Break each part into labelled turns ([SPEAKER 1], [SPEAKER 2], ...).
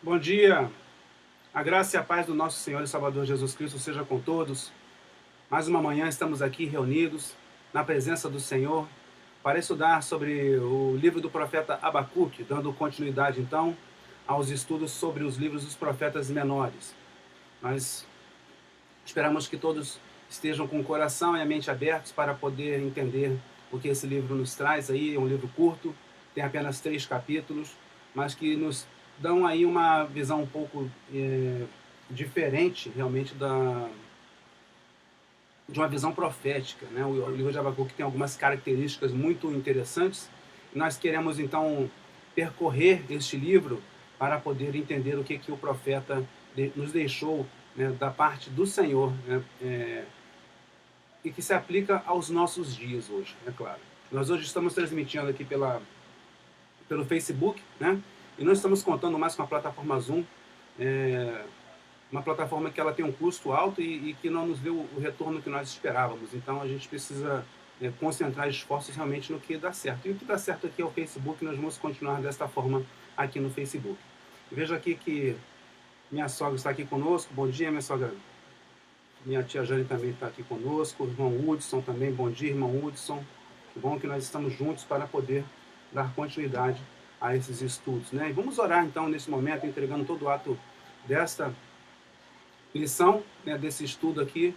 [SPEAKER 1] Bom dia, a graça e a paz do nosso Senhor e Salvador Jesus Cristo seja com todos. Mais uma manhã estamos aqui reunidos na presença do Senhor para estudar sobre o livro do profeta Abacuque, dando continuidade então aos estudos sobre os livros dos profetas menores. Nós esperamos que todos estejam com o coração e a mente abertos para poder entender o que esse livro nos traz aí. É um livro curto, tem apenas 3 capítulos, mas que nos dão aí uma visão um pouco diferente realmente de uma visão profética, né? O livro de Abacuque tem algumas características muito interessantes. Nós queremos então percorrer este livro para poder entender o que o profeta nos deixou, né, da parte do Senhor, né, e que se aplica aos nossos dias hoje, é claro. Nós hoje estamos transmitindo aqui pelo Facebook, né? E nós estamos contando mais com a plataforma Zoom, uma plataforma que ela tem um custo alto e que não nos deu o retorno que nós esperávamos. Então a gente precisa concentrar esforços realmente no que dá certo. E o que dá certo aqui é o Facebook, nós vamos continuar desta forma aqui no Facebook. Vejo aqui que minha sogra está aqui conosco. Bom dia, minha sogra. Minha tia Jane também está aqui conosco. O irmão Hudson também. Bom dia, irmão Hudson. Que bom que nós estamos juntos para poder dar continuidade a esses estudos, né? E vamos orar então nesse momento, entregando todo o ato desta lição, né, desse estudo aqui,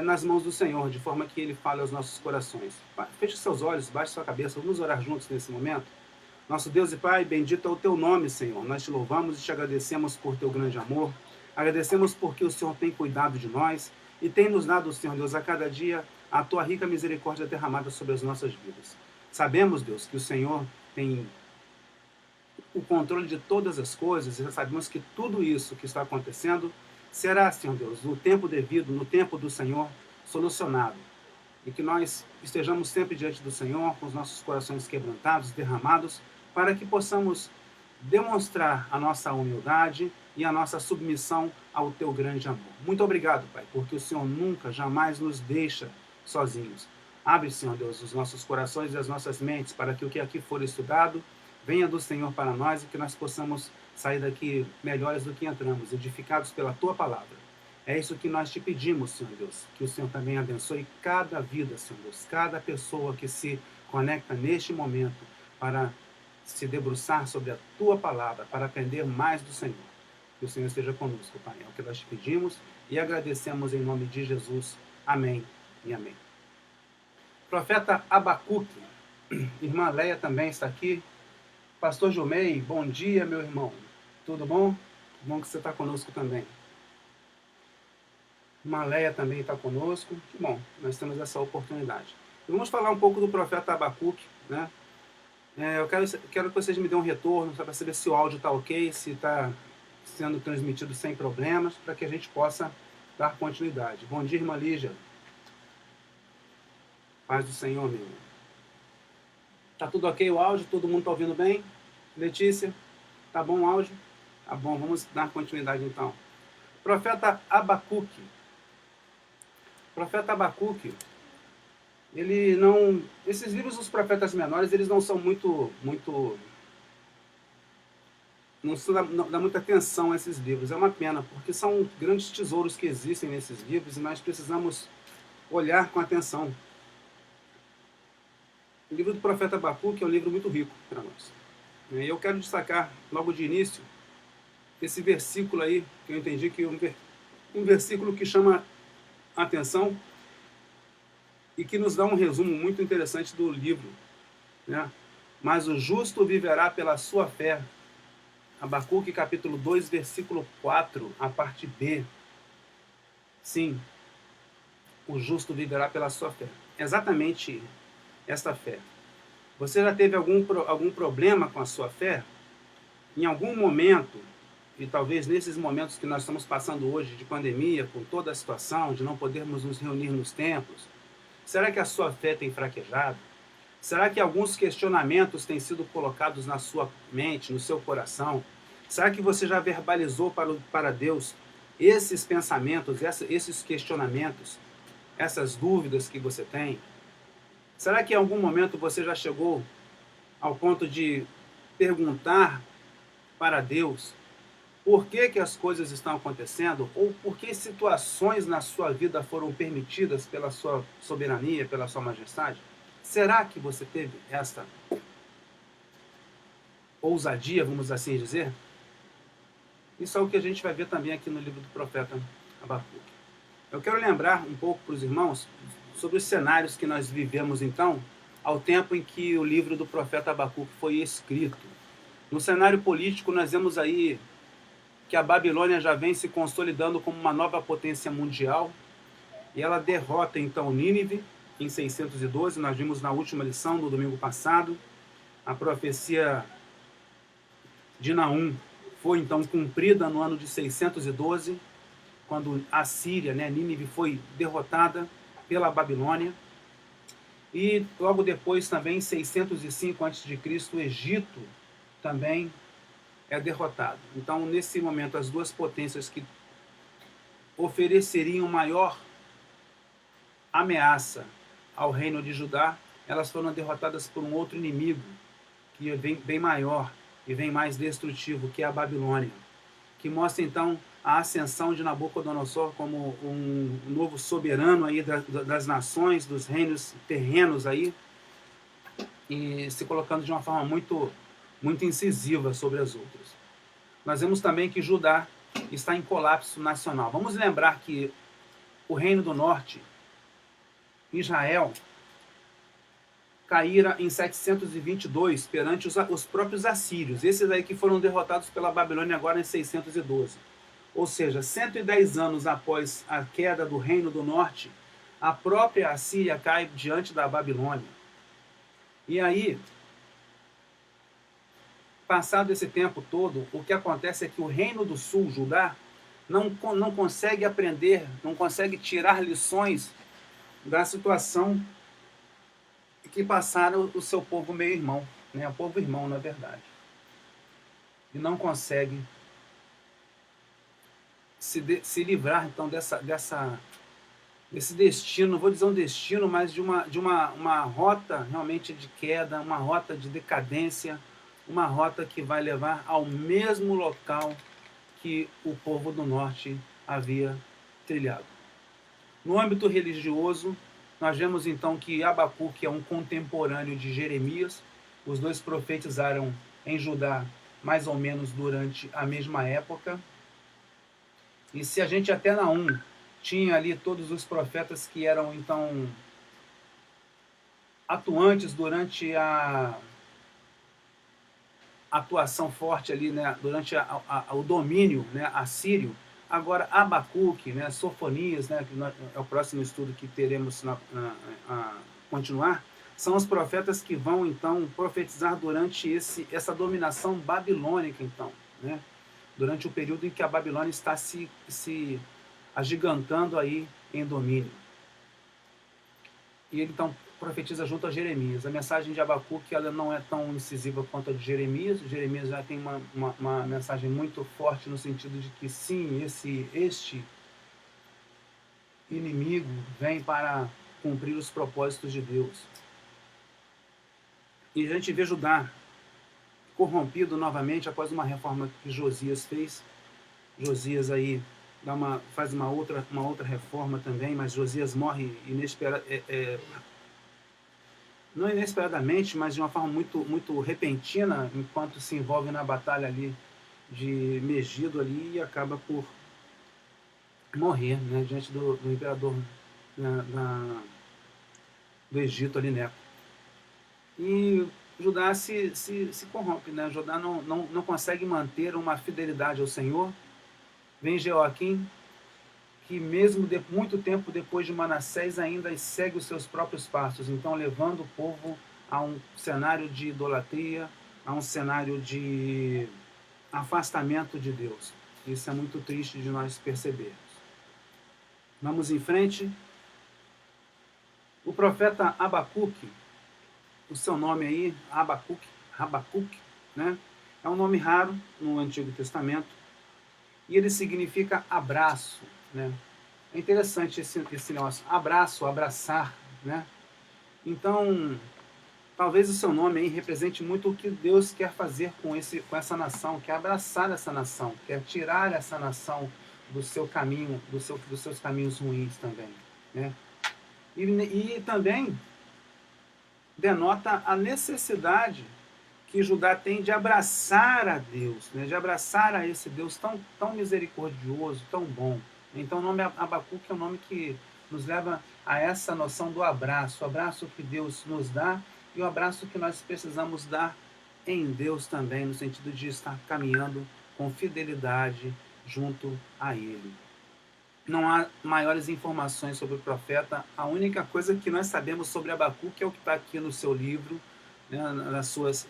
[SPEAKER 1] nas mãos do Senhor, de forma que Ele fale aos nossos corações. Feche seus olhos, baixe sua cabeça, vamos orar juntos nesse momento. Nosso Deus e Pai, bendito é o Teu nome, Senhor. Nós te louvamos e te agradecemos por Teu grande amor. Agradecemos porque o Senhor tem cuidado de nós e tem nos dado, Senhor Deus, a cada dia a Tua rica misericórdia derramada sobre as nossas vidas. Sabemos, Deus, que o Senhor tem o controle de todas as coisas e sabemos que tudo isso que está acontecendo será, Senhor Deus, no tempo devido, no tempo do Senhor, solucionado. E que nós estejamos sempre diante do Senhor, com os nossos corações quebrantados, derramados, para que possamos demonstrar a nossa humildade e a nossa submissão ao Teu grande amor. Muito obrigado, Pai, porque o Senhor nunca, jamais nos deixa sozinhos. Abre, Senhor Deus, os nossos corações e as nossas mentes para que o que aqui for estudado venha do Senhor para nós e que nós possamos sair daqui melhores do que entramos, edificados pela Tua palavra. É isso que nós te pedimos, Senhor Deus, que o Senhor também abençoe cada vida, Senhor Deus, cada pessoa que se conecta neste momento para se debruçar sobre a Tua palavra, para aprender mais do Senhor. Que o Senhor esteja conosco, Pai. É o que nós te pedimos e agradecemos em nome de Jesus. Amém e amém. Profeta Abacuque, irmã Leia também está aqui. Pastor Jumei, bom dia, meu irmão. Tudo bom? Bom que você está conosco também. Irmã Leia também está conosco. Que bom, nós temos essa oportunidade. E vamos falar um pouco do profeta Abacuque, né? Eu quero que vocês me dêem um retorno para saber se o áudio está ok, se está sendo transmitido sem problemas, para que a gente possa dar continuidade. Bom dia, irmã Lígia. Paz do Senhor, meu irmão. Tá tudo ok o áudio? Todo mundo está ouvindo bem? Letícia, tá bom o áudio? Tá bom, vamos dar continuidade então. Profeta Abacuque. Profeta Abacuque, ele não... Esses livros dos profetas menores, eles não são não se dá muita atenção a esses livros. É uma pena, porque são grandes tesouros que existem nesses livros e nós precisamos olhar com atenção. O livro do profeta Abacuque é um livro muito rico para nós. E eu quero destacar, logo de início, esse versículo aí, que eu entendi que é um versículo que chama a atenção e que nos dá um resumo muito interessante do livro, né? Mas o justo viverá pela sua fé. Abacuque capítulo 2, versículo 4, a parte B. Sim, o justo viverá pela sua fé. Exatamente esta fé. Você já teve algum problema com a sua fé? Em algum momento, e talvez nesses momentos que nós estamos passando hoje de pandemia, com toda a situação, de não podermos nos reunir nos templos, será que a sua fé tem fraquejado? Será que alguns questionamentos têm sido colocados na sua mente, no seu coração? Será que você já verbalizou para Deus esses pensamentos, esses questionamentos, essas dúvidas que você tem? Será que em algum momento você já chegou ao ponto de perguntar para Deus por que que as coisas estão acontecendo, ou por que situações na sua vida foram permitidas pela sua soberania, pela sua majestade? Será que você teve essa ousadia, vamos assim dizer? Isso é o que a gente vai ver também aqui no livro do profeta Abacuque. Eu quero lembrar um pouco para os irmãos sobre os cenários que nós vivemos, então, ao tempo em que o livro do profeta Abacuque foi escrito. No cenário político, nós vemos aí que a Babilônia já vem se consolidando como uma nova potência mundial, e ela derrota, então, Nínive, em 612, nós vimos na última lição do domingo passado. A profecia de Naum foi, então, cumprida no ano de 612, quando a Síria, Nínive, foi derrotada pela Babilônia. E logo depois, também, em 605 a.C., o Egito também é derrotado. Então, nesse momento, as duas potências que ofereceriam maior ameaça ao reino de Judá, elas foram derrotadas por um outro inimigo, que vem bem maior e vem mais destrutivo, que é a Babilônia, que mostra, então, a ascensão de Nabucodonosor como um novo soberano aí das nações, dos reinos terrenos aí, e se colocando de uma forma muito, muito incisiva sobre as outras. Nós vemos também que Judá está em colapso nacional. Vamos lembrar que o Reino do Norte, Israel, caíra em 722 perante os próprios assírios, esses aí que foram derrotados pela Babilônia agora em 612. Ou seja, 110 anos após a queda do Reino do Norte, a própria Assíria cai diante da Babilônia. E aí, passado esse tempo todo, o que acontece é que o Reino do Sul, Judá, não consegue aprender, não consegue tirar lições da situação que passaram o seu povo meio-irmão, o povo irmão, na verdade. E não consegue se livrar, então, desse destino, não vou dizer um destino, mas de uma rota realmente de queda, uma rota de decadência, uma rota que vai levar ao mesmo local que o povo do norte havia trilhado. No âmbito religioso, nós vemos então que Abacuque é um contemporâneo de Jeremias. Os dois profetizaram em Judá mais ou menos durante a mesma época. E se a gente até Naum tinha ali todos os profetas que eram então atuantes durante a atuação forte ali, durante o domínio assírio, agora Abacuque, Sofonias, que é o próximo estudo que teremos a continuar, são os profetas que vão então profetizar durante essa dominação babilônica, então, durante o período em que a Babilônia está se agigantando aí em domínio. E ele então profetiza junto a Jeremias. A mensagem de Abacuque ela não é tão incisiva quanto a de Jeremias. Jeremias já tem uma mensagem muito forte no sentido de que sim, este inimigo vem para cumprir os propósitos de Deus. E a gente vê Judá corrompido novamente após uma reforma que Josias fez. Josias aí faz uma outra reforma também, mas Josias morre não inesperadamente, mas de uma forma muito, muito repentina, enquanto se envolve na batalha ali de Megido ali e acaba por morrer, diante do imperador do Egito ali, Neco. E Judá se corrompe, Judá não consegue manter uma fidelidade ao Senhor. Vem Jeoaquim, que mesmo muito tempo depois de Manassés ainda segue os seus próprios passos, então levando o povo a um cenário de idolatria, a um cenário de afastamento de Deus. Isso é muito triste de nós percebermos. Vamos em frente. O profeta Abacuque, o seu nome aí, Habacuque, é um nome raro no Antigo Testamento, e ele significa abraço, É interessante esse negócio, abraço, abraçar, Então, talvez o seu nome aí represente muito o que Deus quer fazer com essa nação, quer abraçar essa nação, quer tirar essa nação do seu caminho, dos seus caminhos ruins também, né? E também denota a necessidade que Judá tem de abraçar a Deus, né? De abraçar a esse Deus tão misericordioso, tão bom. Então o nome Abacuque é um nome que nos leva a essa noção do abraço, o abraço que Deus nos dá e o abraço que nós precisamos dar em Deus também, no sentido de estar caminhando com fidelidade junto a Ele. Não há maiores informações sobre o profeta. A única coisa que nós sabemos sobre Abacuque é o que está aqui no seu livro, né, nas suas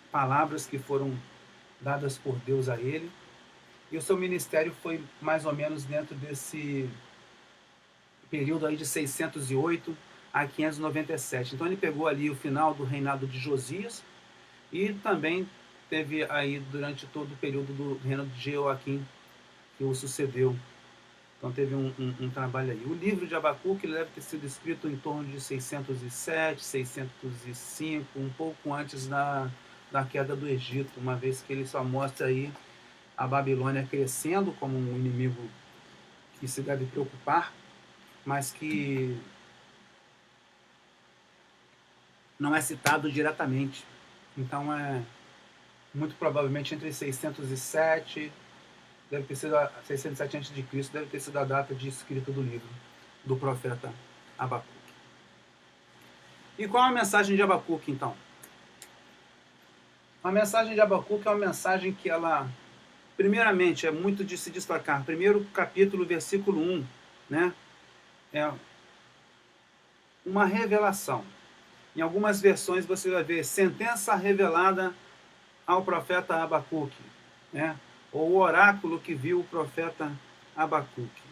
[SPEAKER 1] palavras que foram dadas por Deus a ele. E o seu ministério foi mais ou menos dentro desse período aí de 608 a 597. Então ele pegou ali o final do reinado de Josias e também teve aí durante todo o período do reino de Jeoaquim, que o sucedeu. Então teve um trabalho aí. O livro de Abacuque deve ter sido escrito em torno de 607, 605, um pouco antes da queda do Egito, uma vez que ele só mostra aí a Babilônia crescendo como um inimigo que se deve preocupar, mas que não é citado diretamente. Então é muito provavelmente entre 607, deve ter sido 607 a.C., deve ter sido a data de escrita do livro do profeta Abacuque. E qual é a mensagem de Abacuque, então? A mensagem de Abacuque é uma mensagem que ela, primeiramente, é muito de se destacar. Primeiro capítulo, versículo 1, né? É uma revelação. Em algumas versões você vai ver sentença revelada ao profeta Abacuque, né? Ou o oráculo que viu o profeta Abacuque.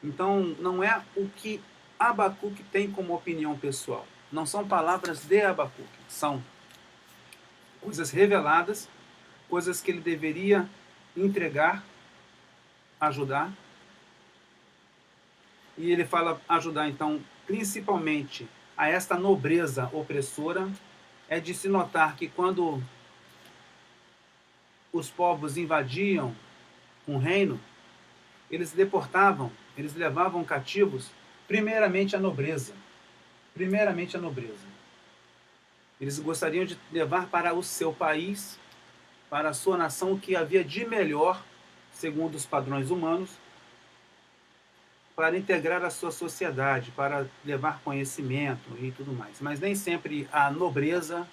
[SPEAKER 1] Então, não é o que Abacuque tem como opinião pessoal. Não são palavras de Abacuque. São coisas reveladas, coisas que ele deveria entregar, ajudar. E ele fala ajudar, então, principalmente a esta nobreza opressora. É de se notar que quando os povos invadiam um reino, eles deportavam, eles levavam cativos, primeiramente a nobreza. Primeiramente a nobreza. Eles gostariam de levar para o seu país, para a sua nação, o que havia de melhor, segundo os padrões humanos, para integrar a sua sociedade, para levar conhecimento e tudo mais. Mas nem sempre a nobreza,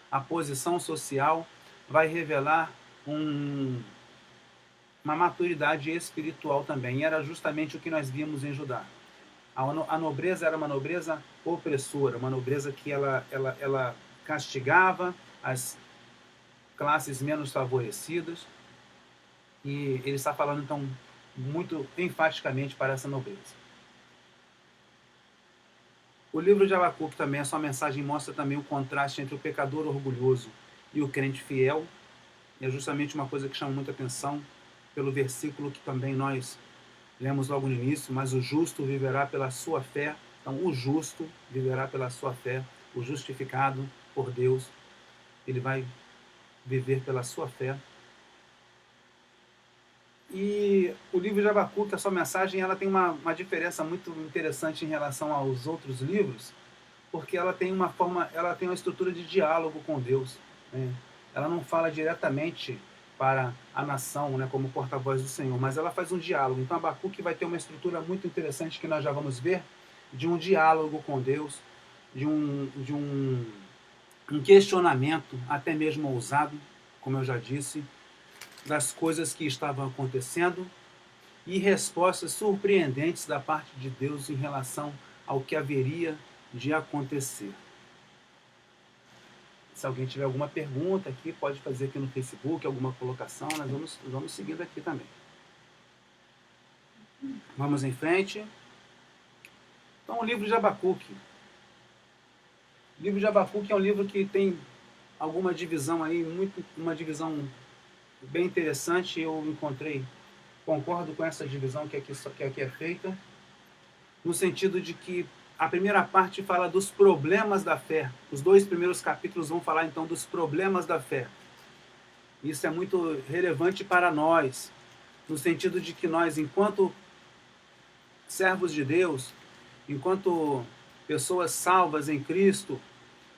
[SPEAKER 1] a posição social, vai revelar uma maturidade espiritual também. E era justamente o que nós vimos em Judá. A nobreza era uma nobreza opressora, uma nobreza que ela castigava as classes menos favorecidas. E ele está falando, então, muito enfaticamente para essa nobreza. O livro de Abacuque também, a sua mensagem mostra também o contraste entre o pecador orgulhoso e o crente fiel. E é justamente uma coisa que chama muita atenção pelo versículo que também nós lemos logo no início, mas o justo viverá pela sua fé. Então, o justo viverá pela sua fé, o justificado por Deus, ele vai viver pela sua fé. E o livro de Abacuque, a sua mensagem, ela tem uma diferença muito interessante em relação aos outros livros, porque ela tem uma estrutura de diálogo com Deus, né? Ela não fala diretamente para a nação, né, como porta-voz do Senhor, mas ela faz um diálogo. Então Abacuque vai ter uma estrutura muito interessante que nós já vamos ver, de um diálogo com Deus, de um questionamento, até mesmo ousado, como eu já disse, das coisas que estavam acontecendo e respostas surpreendentes da parte de Deus em relação ao que haveria de acontecer. Se alguém tiver alguma pergunta aqui, pode fazer aqui no Facebook, alguma colocação, nós vamos seguindo aqui também. Vamos em frente. Então, o livro de Abacuque. O livro de Abacuque é um livro que tem alguma divisão aí, uma divisão bem interessante. Eu encontrei, concordo com essa divisão que aqui é feita, no sentido de que a primeira parte fala dos problemas da fé. Os 2 primeiros capítulos vão falar então dos problemas da fé. Isso é muito relevante para nós, no sentido de que nós, enquanto servos de Deus, enquanto pessoas salvas em Cristo,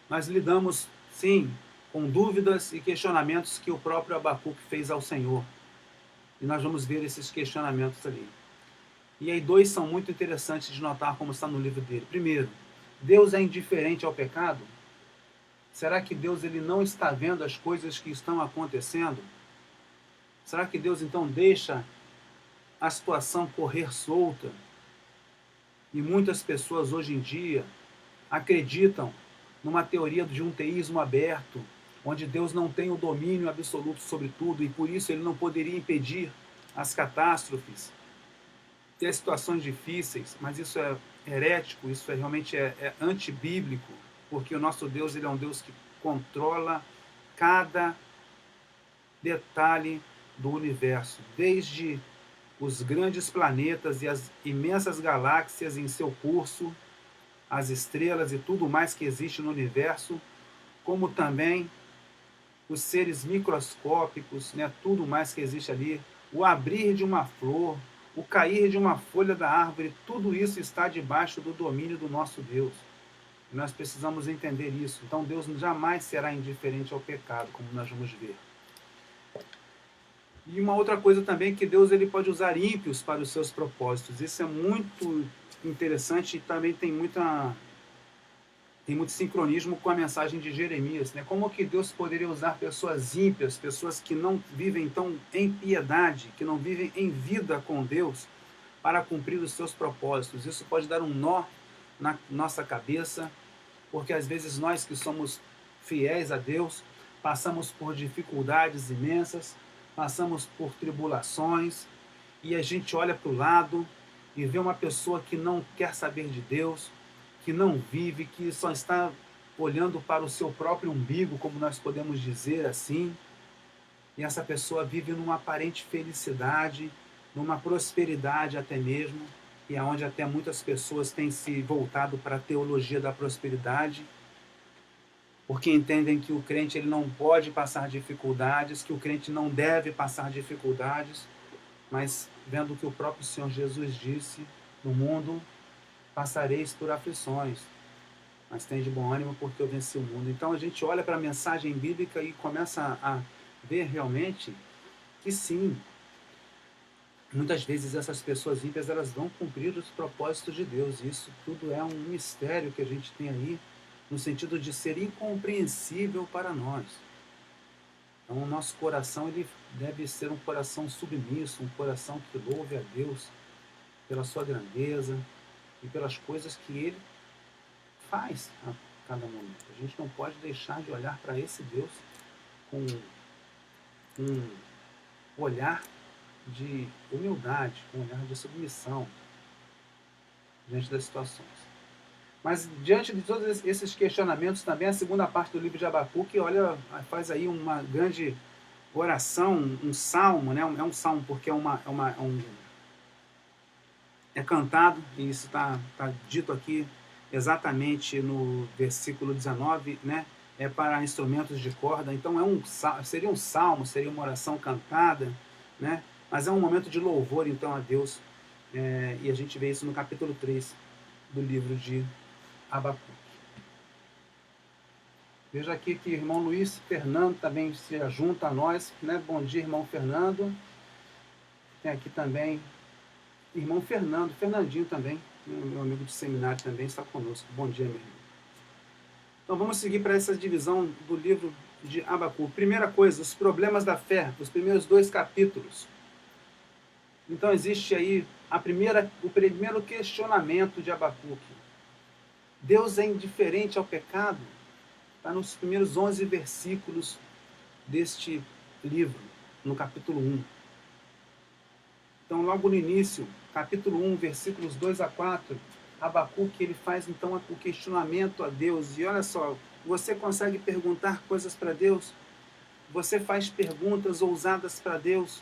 [SPEAKER 1] nós lidamos, sim, com dúvidas e questionamentos que o próprio Abacuque fez ao Senhor. E nós vamos ver esses questionamentos ali. E aí 2 são muito interessantes de notar como está no livro dele. Primeiro, Deus é indiferente ao pecado? Será que Deus ele não está vendo as coisas que estão acontecendo? Será que Deus então deixa a situação correr solta? E muitas pessoas hoje em dia acreditam numa teoria de um teísmo aberto, onde Deus não tem o domínio absoluto sobre tudo e por isso ele não poderia impedir as catástrofes, ter situações difíceis, mas isso é herético, isso realmente é antibíblico, porque o nosso Deus ele é um Deus que controla cada detalhe do universo, desde os grandes planetas e as imensas galáxias em seu curso, as estrelas e tudo mais que existe no universo, como também os seres microscópicos, né, tudo mais que existe ali, o abrir de uma flor, o cair de uma folha da árvore, tudo isso está debaixo do domínio do nosso Deus. E nós precisamos entender isso. Então Deus jamais será indiferente ao pecado, como nós vamos ver. E uma outra coisa também é que Deus ele pode usar ímpios para os seus propósitos. Isso é muito interessante e também tem muito sincronismo com a mensagem de Jeremias, né? Como que Deus poderia usar pessoas ímpias, pessoas que não vivem tão em piedade, que não vivem em vida com Deus, para cumprir os seus propósitos? Isso pode dar um nó na nossa cabeça, porque às vezes nós que somos fiéis a Deus, passamos por dificuldades imensas, passamos por tribulações, e a gente olha para o lado e vê uma pessoa que não quer saber de Deus, que não vive, que só está olhando para o seu próprio umbigo, como nós podemos dizer assim, e essa pessoa vive numa aparente felicidade, numa prosperidade até mesmo, e é onde até muitas pessoas têm se voltado para a teologia da prosperidade, porque entendem que o crente ele não pode passar dificuldades, que o crente não deve passar dificuldades, mas vendo que o próprio Senhor Jesus disse, no mundo passareis por aflições, mas tem de bom ânimo porque eu venci o mundo. Então a gente olha para a mensagem bíblica e começa a ver realmente que sim, muitas vezes essas pessoas ímpias elas vão cumprir os propósitos de Deus. Isso tudo é um mistério que a gente tem aí, no sentido de ser incompreensível para nós. Então o nosso coração ele deve ser um coração submisso, um coração que louve a Deus pela sua grandeza e pelas coisas que Ele faz a cada momento. A gente não pode deixar de olhar para esse Deus com um olhar de humildade, com um olhar de submissão diante das situações. Mas diante de todos esses questionamentos também, a segunda parte do livro de Abacuque, olha, faz aí uma grande oração, um salmo, né? É um salmo porque é cantado, e isso está dito aqui exatamente no versículo 19, né? É para instrumentos de corda, então seria um salmo, seria uma oração cantada, né? Mas é um momento de louvor então a Deus, e a gente vê isso no capítulo 3 do livro de Abacuque. Veja aqui que o irmão Luiz Fernando também se junta a nós, né? Bom dia, irmão Fernando. Tem aqui também irmão Fernando, Fernandinho também, meu amigo de seminário também está conosco. Bom dia, meu irmão. Então vamos seguir para essa divisão do livro de Abacuque. Primeira coisa, os problemas da fé, os primeiros 2 capítulos. Então existe aí o primeiro questionamento de Abacuque. Deus é indiferente ao pecado? Está nos primeiros 11 versículos deste livro, no capítulo 1. Então, logo no início, capítulo 1, versículos 2 a 4, Abacuque ele faz então o questionamento a Deus. E olha só, você consegue perguntar coisas para Deus? Você faz perguntas ousadas para Deus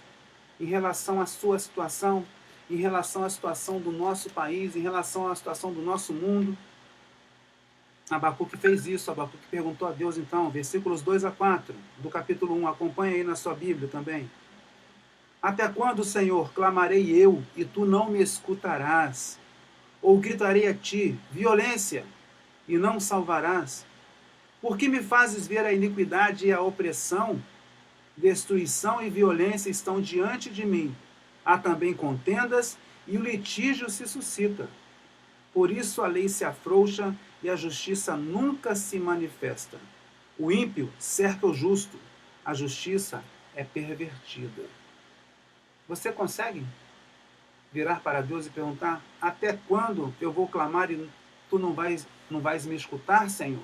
[SPEAKER 1] em relação à sua situação, em relação à situação do nosso país, em relação à situação do nosso mundo. Abacuque fez isso, Abacuque perguntou a Deus então, versículos 2 a 4 do capítulo 1, acompanha aí na sua Bíblia também. Até quando, Senhor, clamarei eu, e tu não me escutarás? Ou gritarei a ti, violência, e não salvarás? Por que me fazes ver a iniquidade e a opressão? Destruição e violência estão diante de mim. Há também contendas, e o litígio se suscita. Por isso a lei se afrouxa e a justiça nunca se manifesta. O ímpio cerca o justo, a justiça é pervertida. Você consegue virar para Deus e perguntar: até quando eu vou clamar e tu não vais me escutar, Senhor?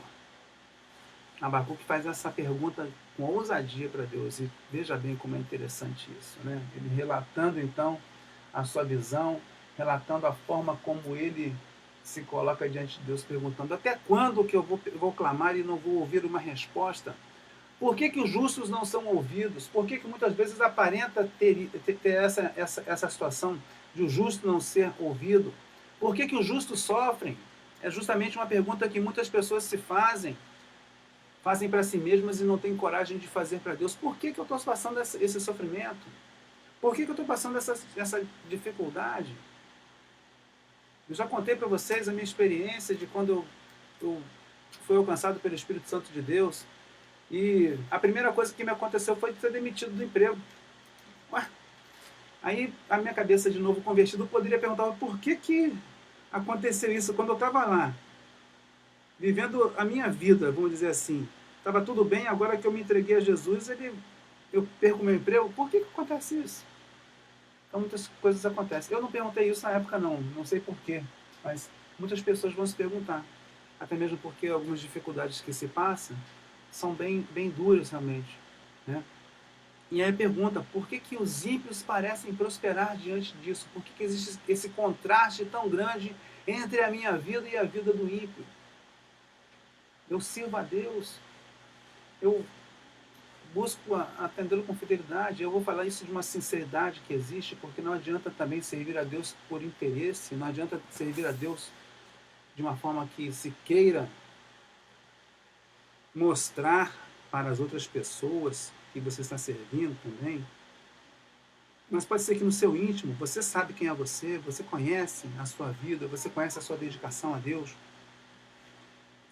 [SPEAKER 1] Abacuque faz essa pergunta com ousadia para Deus, e veja bem como é interessante isso, né? Ele relatando então a sua visão, relatando a forma como ele se coloca diante de Deus, perguntando: até quando que eu vou clamar e não vou ouvir uma resposta? Por que os justos não são ouvidos? Por que muitas vezes aparenta ter essa situação de o justo não ser ouvido? Por que os justos sofrem? É justamente uma pergunta que muitas pessoas se fazem para si mesmas e não têm coragem de fazer para Deus. Por que eu estou passando esse sofrimento? Por que eu estou passando essa dificuldade? Eu já contei para vocês a minha experiência de quando eu fui alcançado pelo Espírito Santo de Deus, e a primeira coisa que me aconteceu foi ser demitido do emprego. Ué, aí a minha cabeça de novo convertido poderia perguntar: por que aconteceu isso quando eu estava lá, vivendo a minha vida, vamos dizer assim? Estava tudo bem, agora que eu me entreguei a Jesus, eu perco meu emprego. Por que acontece isso? Então muitas coisas acontecem. Eu não perguntei isso na época não sei porquê, mas muitas pessoas vão se perguntar. Até mesmo porque algumas dificuldades que se passam são bem duras realmente, né? E aí pergunta: por que os ímpios parecem prosperar diante disso? Por que existe esse contraste tão grande entre a minha vida e a vida do ímpio? Eu sirvo a Deus, eu busco atendê-lo com fidelidade, eu vou falar isso de uma sinceridade que existe, porque não adianta também servir a Deus por interesse, não adianta servir a Deus de uma forma que se queira mostrar para as outras pessoas que você está servindo também. Mas pode ser que no seu íntimo, você sabe quem é você conhece a sua vida, você conhece a sua dedicação a Deus,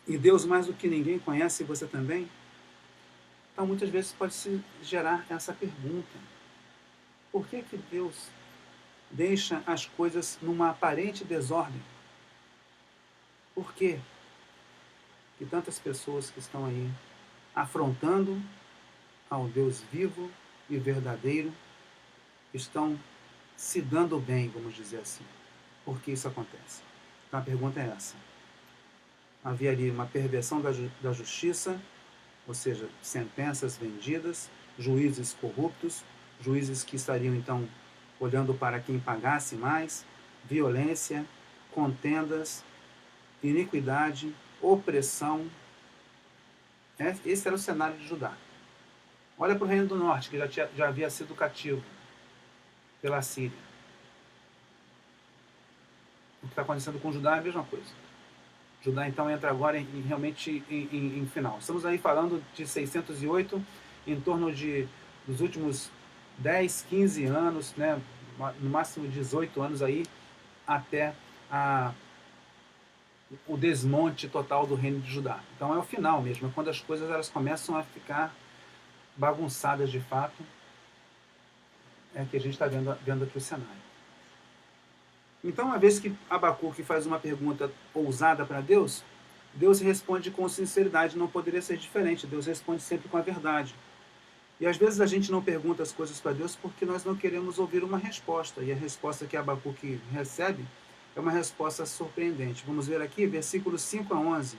[SPEAKER 1] e Deus mais do que ninguém conhece você também. Então muitas vezes pode se gerar essa pergunta: por que Deus deixa as coisas numa aparente desordem? Por que tantas pessoas que estão aí afrontando ao Deus vivo e verdadeiro estão se dando bem, vamos dizer assim? Por que isso acontece? Então a pergunta é essa. Havia ali uma perversão da justiça, ou seja, sentenças vendidas, juízes corruptos, juízes que estariam então olhando para quem pagasse mais, violência, contendas, iniquidade, opressão. Esse era o cenário de Judá. Olha para o Reino do Norte, que já havia sido cativo pela Síria. O que está acontecendo com Judá é a mesma coisa. Judá então entra agora realmente em final. Estamos aí falando de 608, em torno dos últimos 10, 15 anos, né, no máximo 18 anos aí, até o desmonte total do reino de Judá. Então é o final mesmo, é quando as coisas elas começam a ficar bagunçadas de fato, é que a gente está vendo aqui o cenário. Então, uma vez que Abacuque faz uma pergunta ousada para Deus, Deus responde com sinceridade, não poderia ser diferente, Deus responde sempre com a verdade. E às vezes a gente não pergunta as coisas para Deus porque nós não queremos ouvir uma resposta, e a resposta que Abacuque recebe é uma resposta surpreendente. Vamos ver aqui, versículos 5 a 11.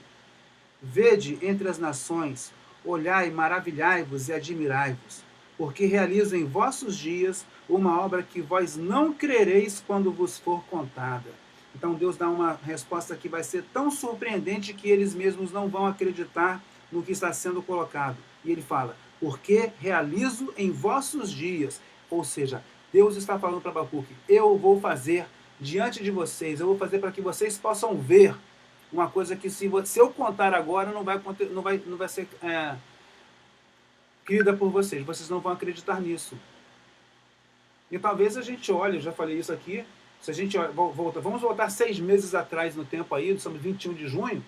[SPEAKER 1] Vede entre as nações, olhai, maravilhai-vos e admirai-vos, porque realizo em vossos dias uma obra que vós não crereis quando vos for contada. Então Deus dá uma resposta que vai ser tão surpreendente que eles mesmos não vão acreditar no que está sendo colocado. E ele fala: porque realizo em vossos dias. Ou seja, Deus está falando para Abacuque, eu vou fazer diante de vocês, eu vou fazer para que vocês possam ver uma coisa que se eu contar agora não vai ser crida por vocês não vão acreditar nisso. E talvez a gente olhe, eu já falei isso aqui, se a gente vamos voltar 6 meses atrás no tempo aí, estamos 21 de junho,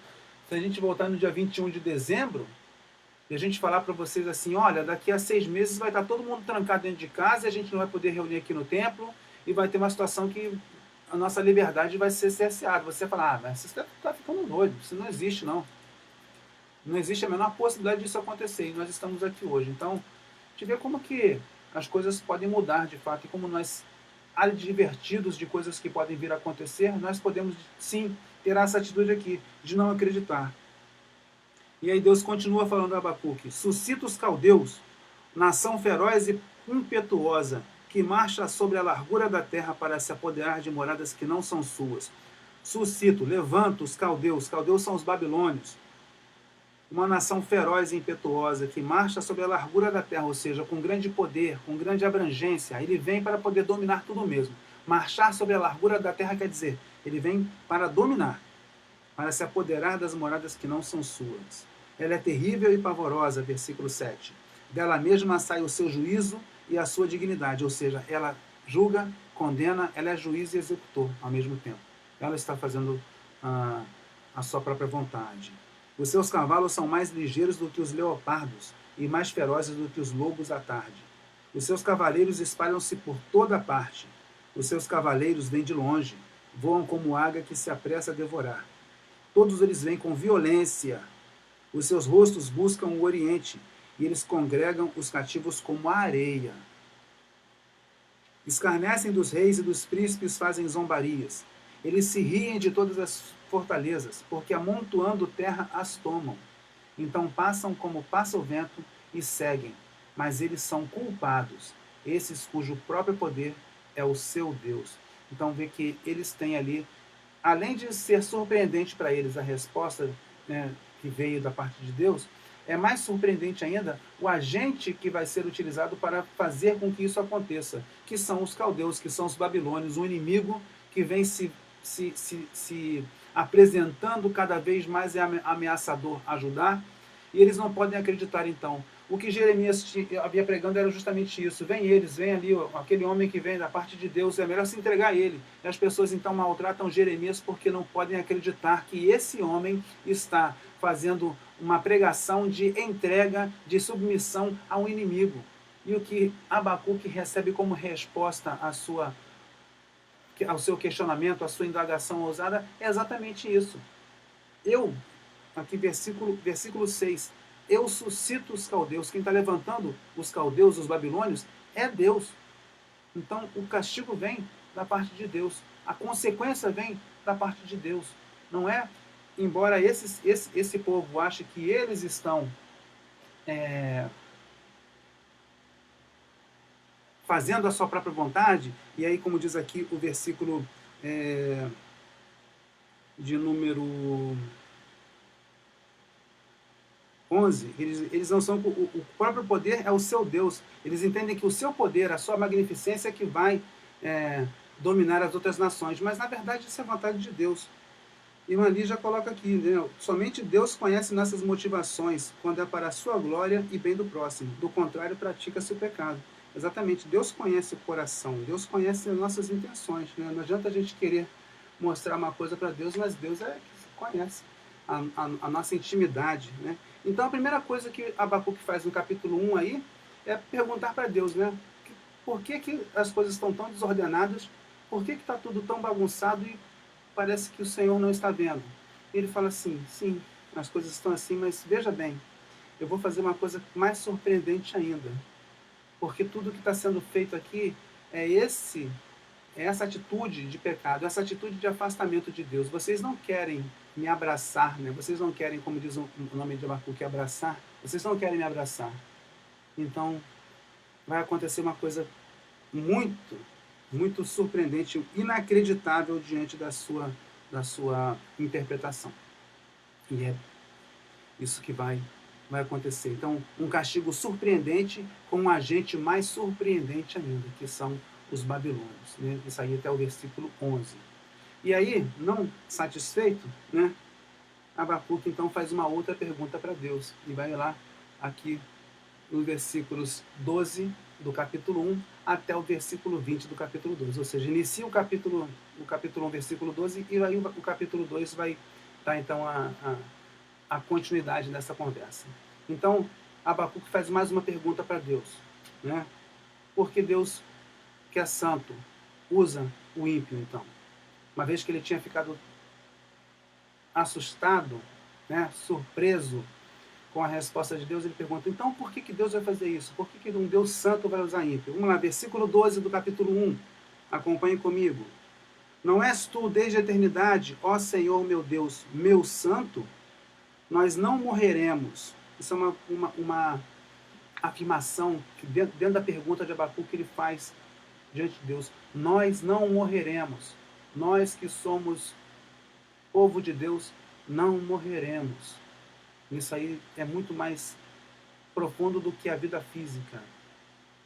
[SPEAKER 1] se a gente voltar no dia 21 de dezembro, e a gente falar para vocês assim, olha, daqui a 6 meses vai estar todo mundo trancado dentro de casa e a gente não vai poder reunir aqui no templo e vai ter uma situação que a nossa liberdade vai ser cerceada. Você vai falar, mas você está ficando doido, isso não existe não. Não existe a menor possibilidade disso acontecer e nós estamos aqui hoje. Então, a gente vê como que as coisas podem mudar de fato e como nós, advertidos de coisas que podem vir a acontecer, nós podemos sim ter essa atitude aqui, de não acreditar. E aí Deus continua falando a Abacuque, suscita os caldeus, nação feroz e impetuosa, que marcha sobre a largura da terra para se apoderar de moradas que não são suas. Suscito, levanta os caldeus são os babilônios, uma nação feroz e impetuosa, que marcha sobre a largura da terra, ou seja, com grande poder, com grande abrangência. Ele vem para poder dominar tudo mesmo. Marchar sobre a largura da terra quer dizer, ele vem para dominar, para se apoderar das moradas que não são suas. Ela é terrível e pavorosa, versículo 7. Dela mesma sai o seu juízo e a sua dignidade, ou seja, ela julga, condena, ela é juiz e executor ao mesmo tempo. Ela está fazendo a sua própria vontade. Os seus cavalos são mais ligeiros do que os leopardos e mais ferozes do que os lobos à tarde. Os seus cavaleiros espalham-se por toda parte. Os seus cavaleiros vêm de longe, voam como águia que se apressa a devorar. Todos eles vêm com violência. Os seus rostos buscam o oriente e eles congregam os cativos como a areia. Escarnecem dos reis e dos príncipes fazem zombarias. Eles se riem de todas as fortalezas, porque amontoando terra as tomam. Então passam como passa o vento e seguem, mas eles são culpados, esses cujo próprio poder é o seu Deus. Então vê que eles têm ali, além de ser surpreendente para eles a resposta, né, que veio da parte de Deus, é mais surpreendente ainda o agente que vai ser utilizado para fazer com que isso aconteça, que são os caldeus, que são os babilônios, um inimigo que vem se apresentando cada vez mais ameaçador a Judá, e eles não podem acreditar então. O que Jeremias havia pregando era justamente isso. Vem eles, vem ali, aquele homem que vem da parte de Deus, é melhor se entregar a ele. E as pessoas então maltratam Jeremias porque não podem acreditar que esse homem está fazendo uma pregação de entrega, de submissão a um inimigo. E o que Abacuque recebe como resposta ao seu questionamento, à sua indagação ousada, é exatamente isso. Aqui versículo 6, eu suscito os caldeus. Quem está levantando os caldeus, os babilônios, é Deus. Então o castigo vem da parte de Deus. A consequência vem da parte de Deus. Não é, embora esse povo ache que eles estão fazendo a sua própria vontade, e aí, como diz aqui o versículo de número 11, eles não são, o próprio poder é o seu Deus. Eles entendem que o seu poder, a sua magnificência é que vai dominar as outras nações, mas na verdade isso é a vontade de Deus. E o Ali já coloca aqui, né? Somente Deus conhece nossas motivações quando é para a sua glória e bem do próximo. Do contrário, pratica-se o pecado. Exatamente, Deus conhece o coração, Deus conhece as nossas intenções, né? Não adianta a gente querer mostrar uma coisa para Deus, mas Deus é que conhece a nossa intimidade, né? Então a primeira coisa que Abacuque faz no capítulo 1 aí é perguntar para Deus, né? Por que as coisas estão tão desordenadas? Por que está tudo tão bagunçado e parece que o Senhor não está vendo? Ele fala assim, sim, as coisas estão assim, mas veja bem, eu vou fazer uma coisa mais surpreendente ainda. Porque tudo que está sendo feito aqui é essa atitude de pecado, essa atitude de afastamento de Deus. Vocês não querem me abraçar, né? Vocês não querem, como diz o nome de Abacuque, abraçar. Vocês não querem me abraçar. Então, vai acontecer uma coisa muito, muito surpreendente, inacreditável diante da sua interpretação. E é isso que vai acontecer. Então, um castigo surpreendente com um agente mais surpreendente ainda, que são os babilônios, né? Isso aí até o versículo 11. E aí, não satisfeito, né? Abacuque então faz uma outra pergunta para Deus, e vai lá aqui nos versículos 12 do capítulo 1 até o versículo 20 do capítulo 2. Ou seja, inicia o capítulo 1, versículo 12, e aí o capítulo 2 vai dar então a continuidade dessa conversa. Então, Abacuque faz mais uma pergunta para Deus, né? Porque Deus, que é santo, usa o ímpio, então? Uma vez que ele tinha ficado assustado, né, surpreso com a resposta de Deus, ele pergunta, então por que Deus vai fazer isso? Por que um Deus santo vai usar ímpio? Vamos lá, versículo 12 do capítulo 1. Acompanhe comigo. Não és tu desde a eternidade, ó Senhor meu Deus, meu santo? Nós não morreremos. Isso é uma afirmação que dentro da pergunta de Abacuque ele faz diante de Deus. Nós não morreremos. Nós que somos povo de Deus, não morreremos. Isso aí é muito mais profundo do que a vida física,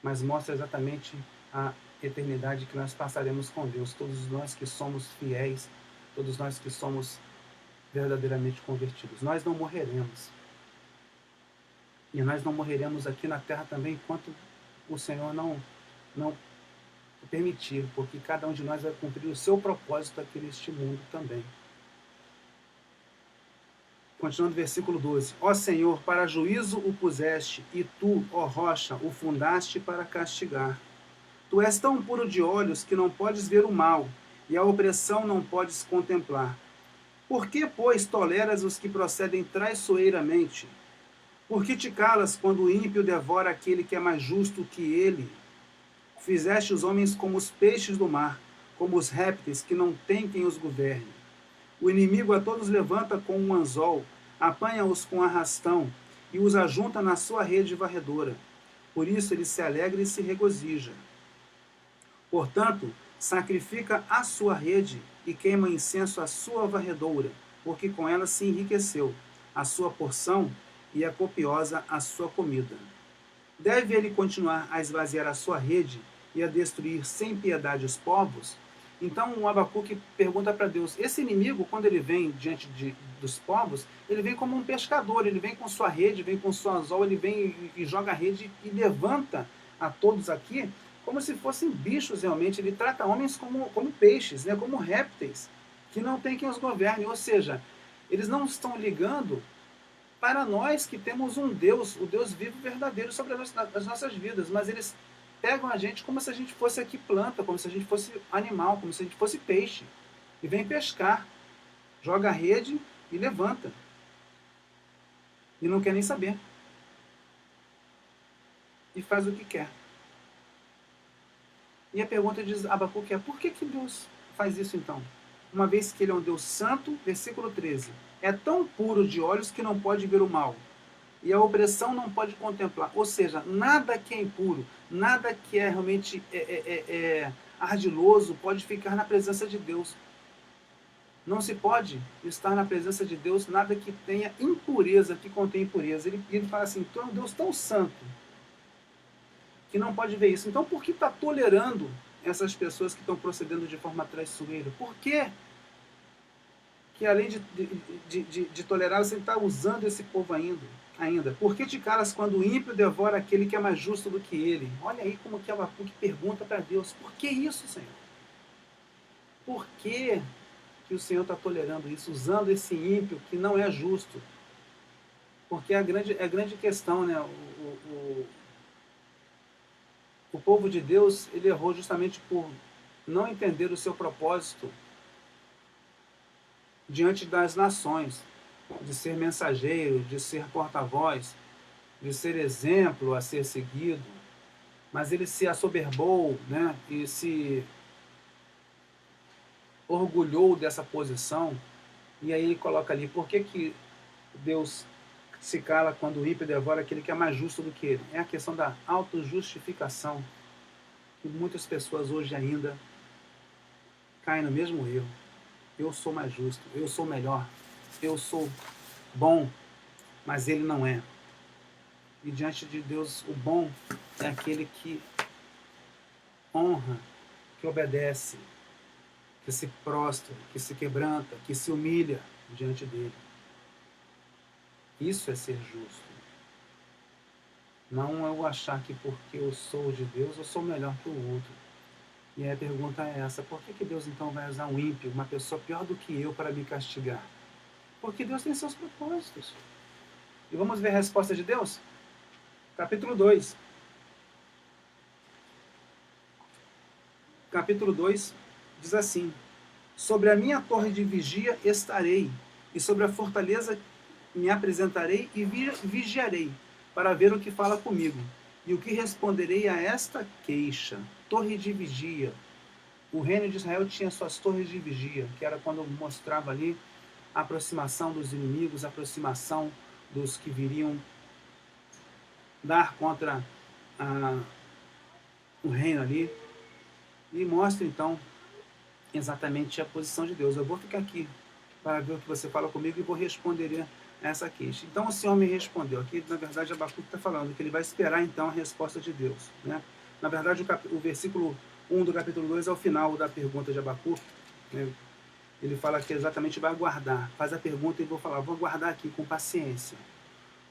[SPEAKER 1] mas mostra exatamente a eternidade que nós passaremos com Deus. Todos nós que somos fiéis, todos nós que somos verdadeiramente convertidos. Nós não morreremos. E nós não morreremos aqui na terra também enquanto o Senhor não permitir, porque cada um de nós vai cumprir o seu propósito aqui neste mundo também. Continuando o versículo 12. Ó Senhor, para juízo o puseste, e tu, ó rocha, o fundaste para castigar. Tu és tão puro de olhos que não podes ver o mal, e a opressão não podes contemplar. Por que, pois, toleras os que procedem traiçoeiramente? Por que te calas quando o ímpio devora aquele que é mais justo que ele? Fizeste os homens como os peixes do mar, como os répteis que não têm quem os governe. O inimigo a todos levanta com um anzol, apanha-os com arrastão e os ajunta na sua rede varredora. Por isso ele se alegra e se regozija. Portanto, sacrifica a sua rede e queima incenso à sua varredoura, porque com ela se enriqueceu a sua porção e é copiosa a sua comida. Deve ele continuar a esvaziar a sua rede e a destruir sem piedade os povos? Então o Abacuque pergunta para Deus, esse inimigo, quando ele vem diante dos povos, ele vem como um pescador, ele vem com sua rede, vem com sua anzol, ele vem e joga a rede e levanta a todos aqui como se fossem bichos realmente, ele trata homens como peixes, né, como répteis, que não tem quem os governe, ou seja, eles não estão ligando para nós que temos um Deus, o Deus vivo e verdadeiro sobre as nossas vidas, mas eles pegam a gente como se a gente fosse aqui planta, como se a gente fosse animal, como se a gente fosse peixe. E vem pescar, joga a rede e levanta. E não quer nem saber. E faz o que quer. E a pergunta de Abacuque é, por que Deus faz isso então? Uma vez que ele é um Deus santo, versículo 13, é tão puro de olhos que não pode ver o mal, e a opressão não pode contemplar. Ou seja, nada que é impuro, nada que é realmente ardiloso pode ficar na presença de Deus. Não se pode estar na presença de Deus nada que tenha impureza, que contém impureza. Ele fala assim, tu é um Deus tão santo que não pode ver isso. Então por que está tolerando essas pessoas que estão procedendo de forma traiçoeira? Por quê? Que além de tolerar, você está usando esse povo ainda. Por que te calas quando o ímpio devora aquele que é mais justo do que ele? Olha aí como que Abacuque pergunta para Deus, por que isso, Senhor? Por que o Senhor está tolerando isso, usando esse ímpio que não é justo? Porque é a grande questão, né? O povo de Deus, ele errou justamente por não entender o seu propósito diante das nações, de ser mensageiro, de ser porta-voz, de ser exemplo a ser seguido, mas ele se assoberbou, né, e se orgulhou dessa posição, e aí ele coloca ali, por que Deus se cala quando o ímpio devora aquele que é mais justo do que ele? É a questão da autojustificação, que muitas pessoas hoje ainda caem no mesmo erro. Eu sou mais justo, eu sou melhor, eu sou bom, mas ele não é. E diante de Deus, o bom é aquele que honra que obedece, que se prostra, que se quebranta, que se humilha diante dele. Isso é ser justo. Não eu achar que porque eu sou de Deus, eu sou melhor que o outro. E aí a pergunta é essa: por que Deus então vai usar um ímpio, uma pessoa pior do que eu, para me castigar? Porque Deus tem seus propósitos. E vamos ver a resposta de Deus? Capítulo 2. Capítulo 2 diz assim: sobre a minha torre de vigia estarei, e sobre a fortaleza me apresentarei e vigiarei, para ver o que fala comigo, e o que responderei a esta queixa. Torre de vigia. O reino de Israel tinha suas torres de vigia, que era quando mostrava ali a aproximação dos inimigos, a aproximação dos que viriam dar contra o reino ali, e mostra então exatamente a posição de Deus. Eu vou ficar aqui para ver o que você fala comigo e vou responder a essa queixa. Então o Senhor me respondeu. Aqui, na verdade, Abacuque está falando que ele vai esperar então a resposta de Deus, né? Na verdade, o versículo 1 do capítulo 2 é o final da pergunta de Abacuque, né? Ele fala que exatamente vai aguardar. Faz a pergunta e vou falar: vou aguardar aqui com paciência.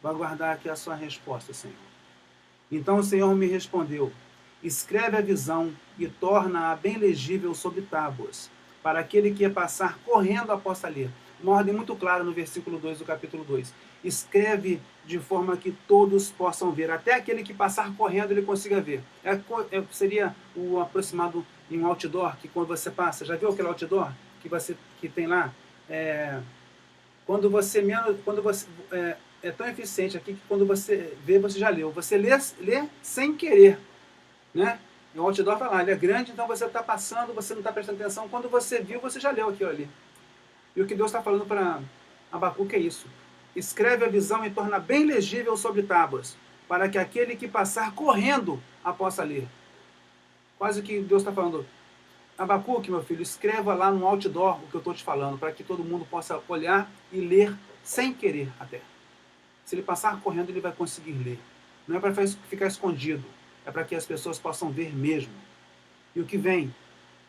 [SPEAKER 1] Vou aguardar aqui a sua resposta, Senhor. Então o Senhor me respondeu: escreve a visão e torna-a bem legível sobre tábuas, para aquele que ia passar correndo possa ler. Uma ordem muito clara no versículo 2 do capítulo 2. Escreve de forma que todos possam ver, até aquele que passar correndo ele consiga ver. Seria o aproximado em um outdoor, que quando você passa, já viu aquele outdoor que tem lá? Quando você é tão eficiente aqui que quando você vê, você já leu. Você lê sem querer, né? O outdoor está lá, ele é grande, então você está passando, você não está prestando atenção. Quando você viu, você já leu aquilo ali. E o que Deus está falando para Abacuque é isso: escreve a visão e torna bem legível sobre tábuas, para que aquele que passar correndo a possa ler. Quase que Deus está falando: Abacuque, meu filho, escreva lá no outdoor o que eu estou te falando, para que todo mundo possa olhar e ler sem querer até. Se ele passar correndo, ele vai conseguir ler. Não é para ficar escondido, é para que as pessoas possam ver mesmo. E o que vem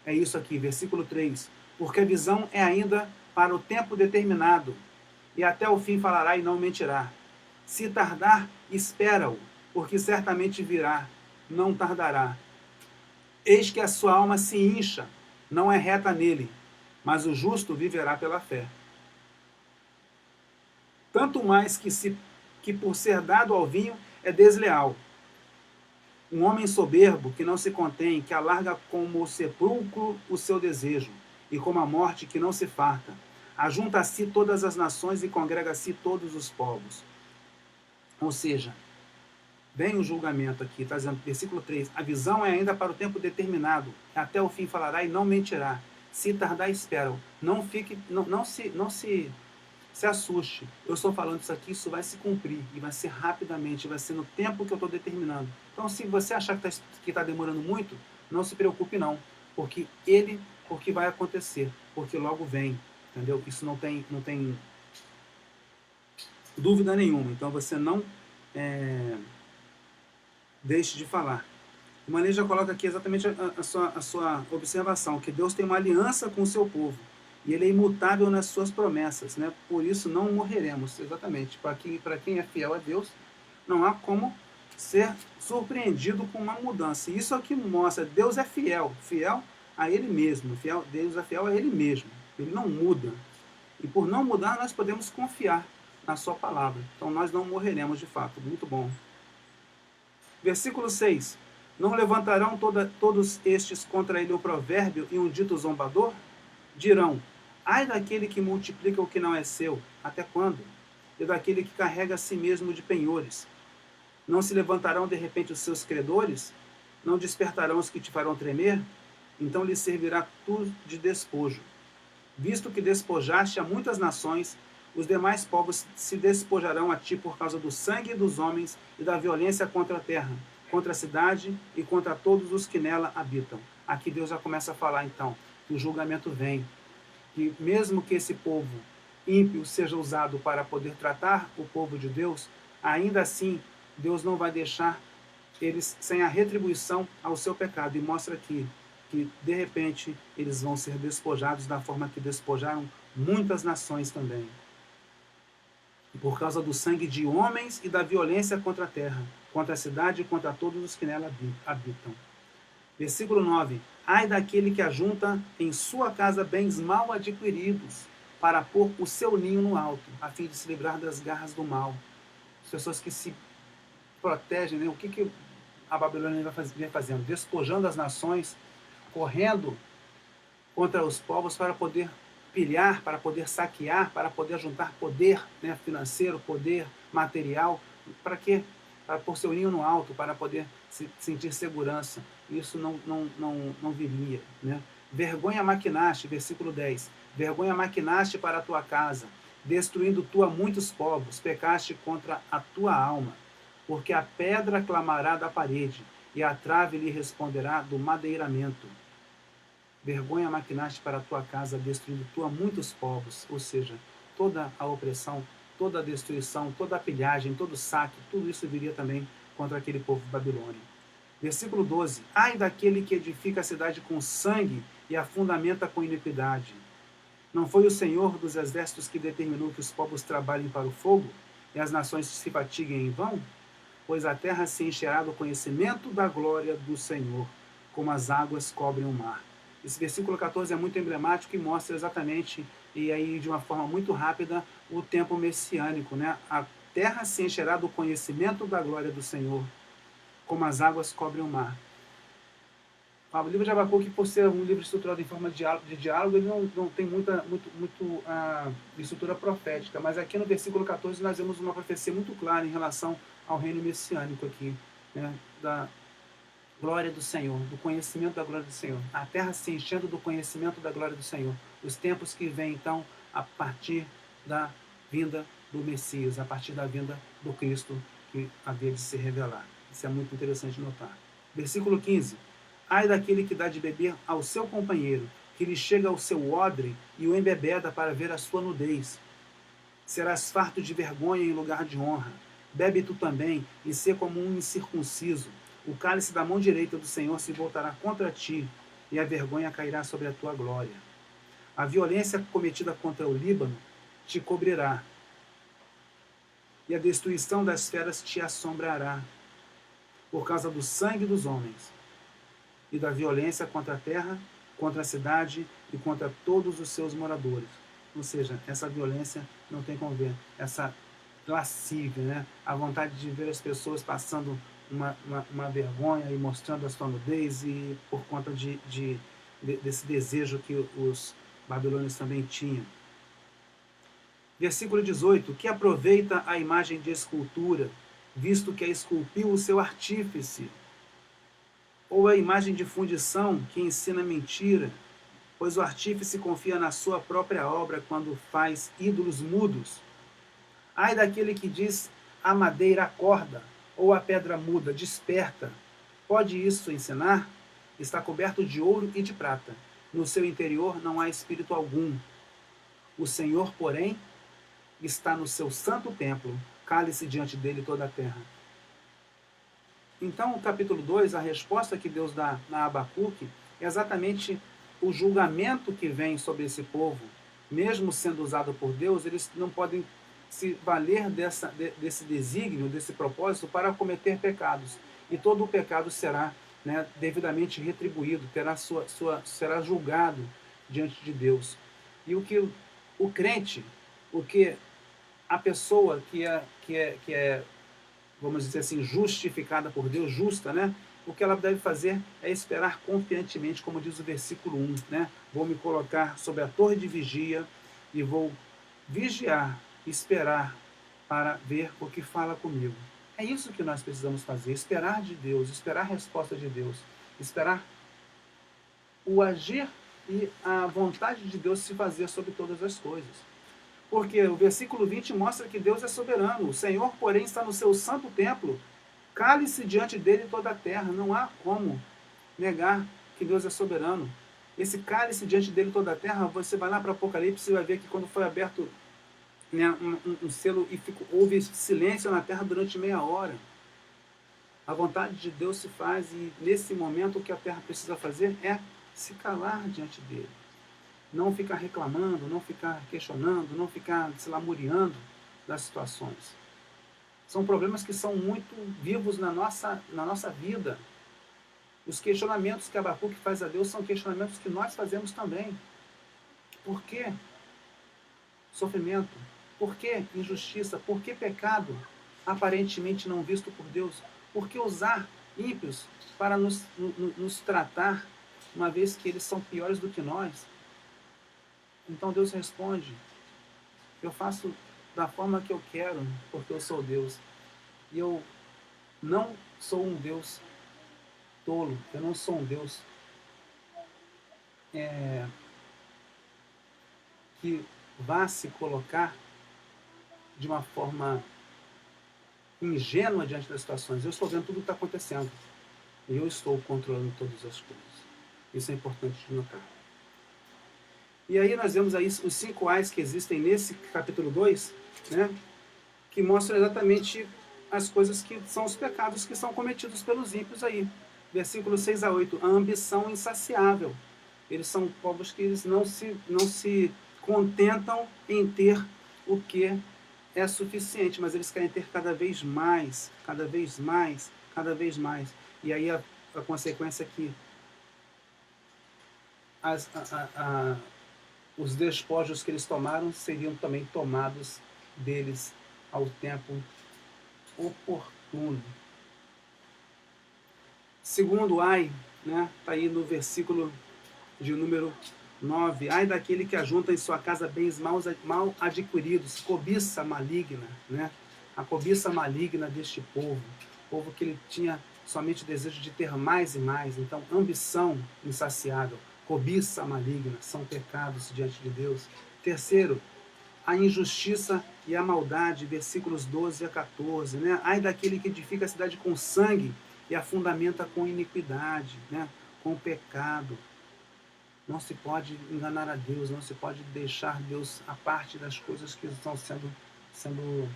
[SPEAKER 1] é isso aqui, versículo 3. Porque a visão é ainda para o tempo determinado, e até o fim falará e não mentirá. Se tardar, espera-o, porque certamente virá, não tardará. Eis que a sua alma se incha, não é reta nele, mas o justo viverá pela fé. Tanto mais que por ser dado ao vinho é desleal. Um homem soberbo que não se contém, que alarga como o sepulcro o seu desejo, e como a morte que não se farta. Ajunta a si todas as nações e congrega a si todos os povos. Ou seja, vem o julgamento aqui, está dizendo, versículo 3, a visão é ainda para o tempo determinado, até o fim falará e não mentirá. Se tardar, espera. Não se assuste. Eu estou falando isso aqui, isso vai se cumprir, e vai ser rapidamente, vai ser no tempo que eu estou determinando. Então, se você achar que está demorando muito, não se preocupe não, porque vai acontecer, porque logo vem, entendeu? Isso não tem dúvida nenhuma. Então, você não deixe de falar. O Manei já coloca aqui exatamente a sua observação, que Deus tem uma aliança com o seu povo, e ele é imutável nas suas promessas, né? Por isso não morreremos, exatamente. Para quem é fiel a Deus, não há como ser surpreendido com uma mudança. E isso aqui mostra, Deus é fiel a Ele mesmo, Deus é fiel a Ele mesmo, Ele não muda. E por não mudar, nós podemos confiar na sua palavra. Então nós não morreremos de fato. Muito bom. Versículo 6. Não levantarão todos estes contra ele o provérbio e um dito zombador? Dirão: ai daquele que multiplica o que não é seu, até quando? E daquele que carrega a si mesmo de penhores. Não se levantarão de repente os seus credores? Não despertarão os que te farão tremer? Então lhe servirá tu de despojo. Visto que despojaste a muitas nações, os demais povos se despojarão a ti por causa do sangue dos homens e da violência contra a terra, contra a cidade e contra todos os que nela habitam. Aqui Deus já começa a falar então que o julgamento vem, que mesmo que esse povo ímpio seja usado para poder tratar o povo de Deus, ainda assim Deus não vai deixar eles sem a retribuição ao seu pecado. E mostra aqui que de repente eles vão ser despojados da forma que despojaram muitas nações também. Por causa do sangue de homens e da violência contra a terra, contra a cidade e contra todos os que nela habitam. Versículo 9. Ai daquele que ajunta em sua casa bens mal adquiridos, para pôr o seu ninho no alto, a fim de se livrar das garras do mal. As pessoas que se protegem, né? O que a Babilônia vem fazendo? Despojando as nações, correndo contra os povos para poder pilhar, para poder saquear, para poder juntar poder, né, financeiro, poder material. Para quê? Para pôr seu ninho no alto, para poder sentir segurança. Isso não viria. Né? Vergonha maquinaste, versículo 10. Vergonha maquinaste para a tua casa, destruindo tu a muitos povos, pecaste contra a tua alma. Porque a pedra clamará da parede, e a trave lhe responderá do madeiramento. Vergonha maquinaste para a tua casa, destruindo tu a muitos povos. Ou seja, toda a opressão, toda a destruição, toda a pilhagem, todo o saque, tudo isso viria também contra aquele povo babilônico. Versículo 12. Ai daquele que edifica a cidade com sangue e a fundamenta com iniquidade. Não foi o Senhor dos exércitos que determinou que os povos trabalhem para o fogo e as nações se fatiguem em vão? Pois a terra se encherá do conhecimento da glória do Senhor, como as águas cobrem o mar. Esse versículo 14 é muito emblemático e mostra exatamente, e aí de uma forma muito rápida, o tempo messiânico. Né? A terra se encherá do conhecimento da glória do Senhor, como as águas cobrem o mar. O livro de Abacuque, por ser um livro estruturado em forma de diálogo, ele não tem muita estrutura profética, mas aqui no versículo 14 nós vemos uma profecia muito clara em relação ao reino messiânico aqui, né? Da glória do Senhor, do conhecimento da glória do Senhor. A terra se enchendo do conhecimento da glória do Senhor. Os tempos que vêm, então, a partir da vinda do Messias, a partir da vinda do Cristo que havia de se revelar. Isso é muito interessante notar. Versículo 15. Ai daquele que dá de beber ao seu companheiro, que lhe chega ao seu odre e o embebeda para ver a sua nudez. Serás farto de vergonha em lugar de honra. Bebe tu também e sê como um incircunciso. O cálice da mão direita do Senhor se voltará contra ti, e a vergonha cairá sobre a tua glória. A violência cometida contra o Líbano te cobrirá, e a destruição das feras te assombrará, por causa do sangue dos homens, e da violência contra a terra, contra a cidade e contra todos os seus moradores. Ou seja, essa violência não tem como ver, essa lascívia, né? A vontade de ver as pessoas passando uma vergonha e mostrando a sua nudez, e por conta desse desejo que os babilônios também tinham. Versículo 18. Que aproveita a imagem de escultura, visto que a esculpiu o seu artífice, ou a imagem de fundição que ensina mentira, pois o artífice confia na sua própria obra quando faz ídolos mudos. Ai daquele que diz a madeira acorda, ou a pedra muda, desperta. Pode isso ensinar? Está coberto de ouro e de prata. No seu interior não há espírito algum. O Senhor, porém, está no seu santo templo. Cale-se diante dele toda a terra. Então, o capítulo 2, a resposta que Deus dá na Abacuque é exatamente o julgamento que vem sobre esse povo. Mesmo sendo usado por Deus, eles não podem se valer desse desígnio, desse propósito, para cometer pecados. E todo o pecado será, né, devidamente retribuído, será julgado diante de Deus. E o que o crente, o que a pessoa que é, vamos dizer assim, justificada por Deus, justa, né? O que ela deve fazer é esperar confiantemente, como diz o versículo 1, né? Vou me colocar sobre a torre de vigia e vou vigiar, esperar para ver o que fala comigo. É isso que nós precisamos fazer, esperar de Deus, esperar a resposta de Deus, esperar o agir e a vontade de Deus se fazer sobre todas as coisas. Porque o versículo 20 mostra que Deus é soberano. O Senhor, porém, está no seu santo templo. Cale-se diante dele toda a terra. Não há como negar que Deus é soberano. Esse cálice diante dele toda a terra, você vai lá para o Apocalipse e vai ver que quando foi aberto, né, um selo e houve silêncio na terra durante meia hora. A vontade de Deus se faz, e nesse momento o que a terra precisa fazer é se calar diante dele. Não ficar reclamando, não ficar questionando, não ficar se lamuriando das situações. São problemas que são muito vivos na nossa vida. Os questionamentos que Abacuque faz a Deus são questionamentos que nós fazemos também. Por que sofrimento? Por que injustiça? Por que pecado aparentemente não visto por Deus? Por que usar ímpios para nos tratar, uma vez que eles são piores do que nós? Então Deus responde: eu faço da forma que eu quero, porque eu sou Deus. E eu não sou um Deus tolo, eu não sou um Deus que vá se colocar de uma forma ingênua diante das situações. Eu estou vendo tudo o que está acontecendo. E eu estou controlando todas as coisas. Isso é importante de notar. E aí nós vemos aí os 5 ais que existem nesse capítulo 2, né, que mostram exatamente as coisas que são os pecados que são cometidos pelos ímpios aí. Versículo 6 a 8, a ambição insaciável. Eles são povos que eles não se contentam em ter o que é suficiente, mas eles querem ter cada vez mais, cada vez mais, cada vez mais. E aí a consequência é que os despojos que eles tomaram seriam também tomados deles ao tempo oportuno. Segundo ai, né, está aí no versículo de número 9. Ai daquele que ajunta em sua casa bens mal adquiridos, cobiça maligna, né? A cobiça maligna deste povo que ele tinha somente desejo de ter mais e mais. Então, ambição insaciável, cobiça maligna, são pecados diante de Deus. Terceiro, a injustiça e a maldade, versículos 12 a 14. Né? Ai daquele que edifica a cidade com sangue e a fundamenta com iniquidade, né? Com pecado. Não se pode enganar a Deus, não se pode deixar Deus a parte das coisas que estão sendo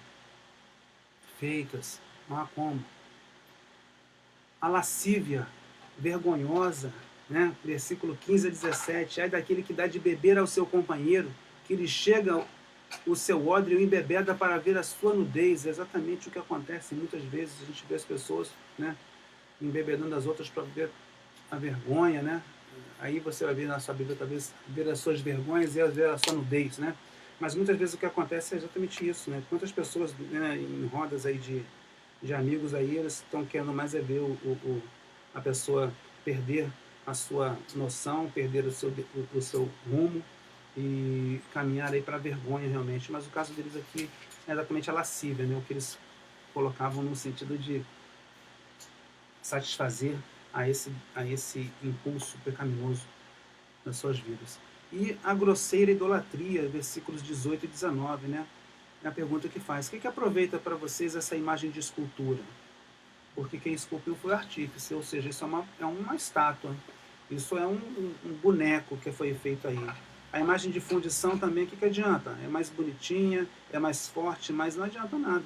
[SPEAKER 1] feitas. Não há como. A lascívia vergonhosa, né? Versículo 15 a 17. Ai daquele que dá de beber ao seu companheiro, que lhe chega o seu ódio embebeda para ver a sua nudez. É exatamente o que acontece muitas vezes. A gente vê as pessoas, né, embebedando as outras para ver a vergonha, né? Aí você vai ver na sua Bíblia, talvez, ver as suas vergonhas e ver a sua nudez, né? Mas muitas vezes o que acontece é exatamente isso, né? Quantas pessoas, né, em rodas aí de amigos aí, eles estão querendo mais é ver a pessoa perder a sua noção, perder o seu rumo e caminhar aí para a vergonha realmente. Mas o caso deles aqui é exatamente a lascívia, né? O que eles colocavam no sentido de satisfazer a esse impulso pecaminoso nas suas vidas. E a grosseira idolatria, versículos 18 e 19, né? É a pergunta que faz: o que aproveita para vocês essa imagem de escultura? Porque quem esculpiu foi o artífice, ou seja, isso é uma estátua, isso é um boneco que foi feito aí. A imagem de fundição também, o que adianta? É mais bonitinha, é mais forte, mas não adianta nada.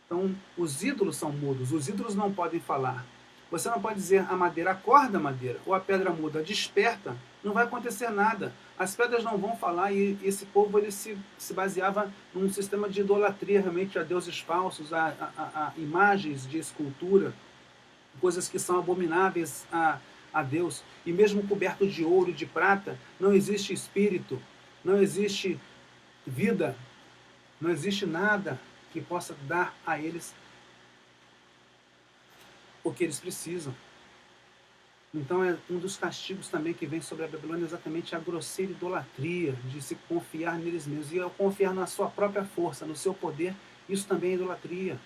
[SPEAKER 1] Então, os ídolos são mudos, os ídolos não podem falar. Você não pode dizer a madeira, acorda madeira, ou a pedra muda, desperta, não vai acontecer nada. As pedras não vão falar, e esse povo ele se baseava num sistema de idolatria realmente a deuses falsos, a imagens de escultura, coisas que são abomináveis a Deus. E mesmo coberto de ouro e de prata, não existe espírito, não existe vida, não existe nada que possa dar a eles o que eles precisam. Então é um dos castigos também que vem sobre a Babilônia, exatamente a grosseira idolatria, de se confiar neles mesmos. E ao confiar na sua própria força, no seu poder, isso também é idolatria.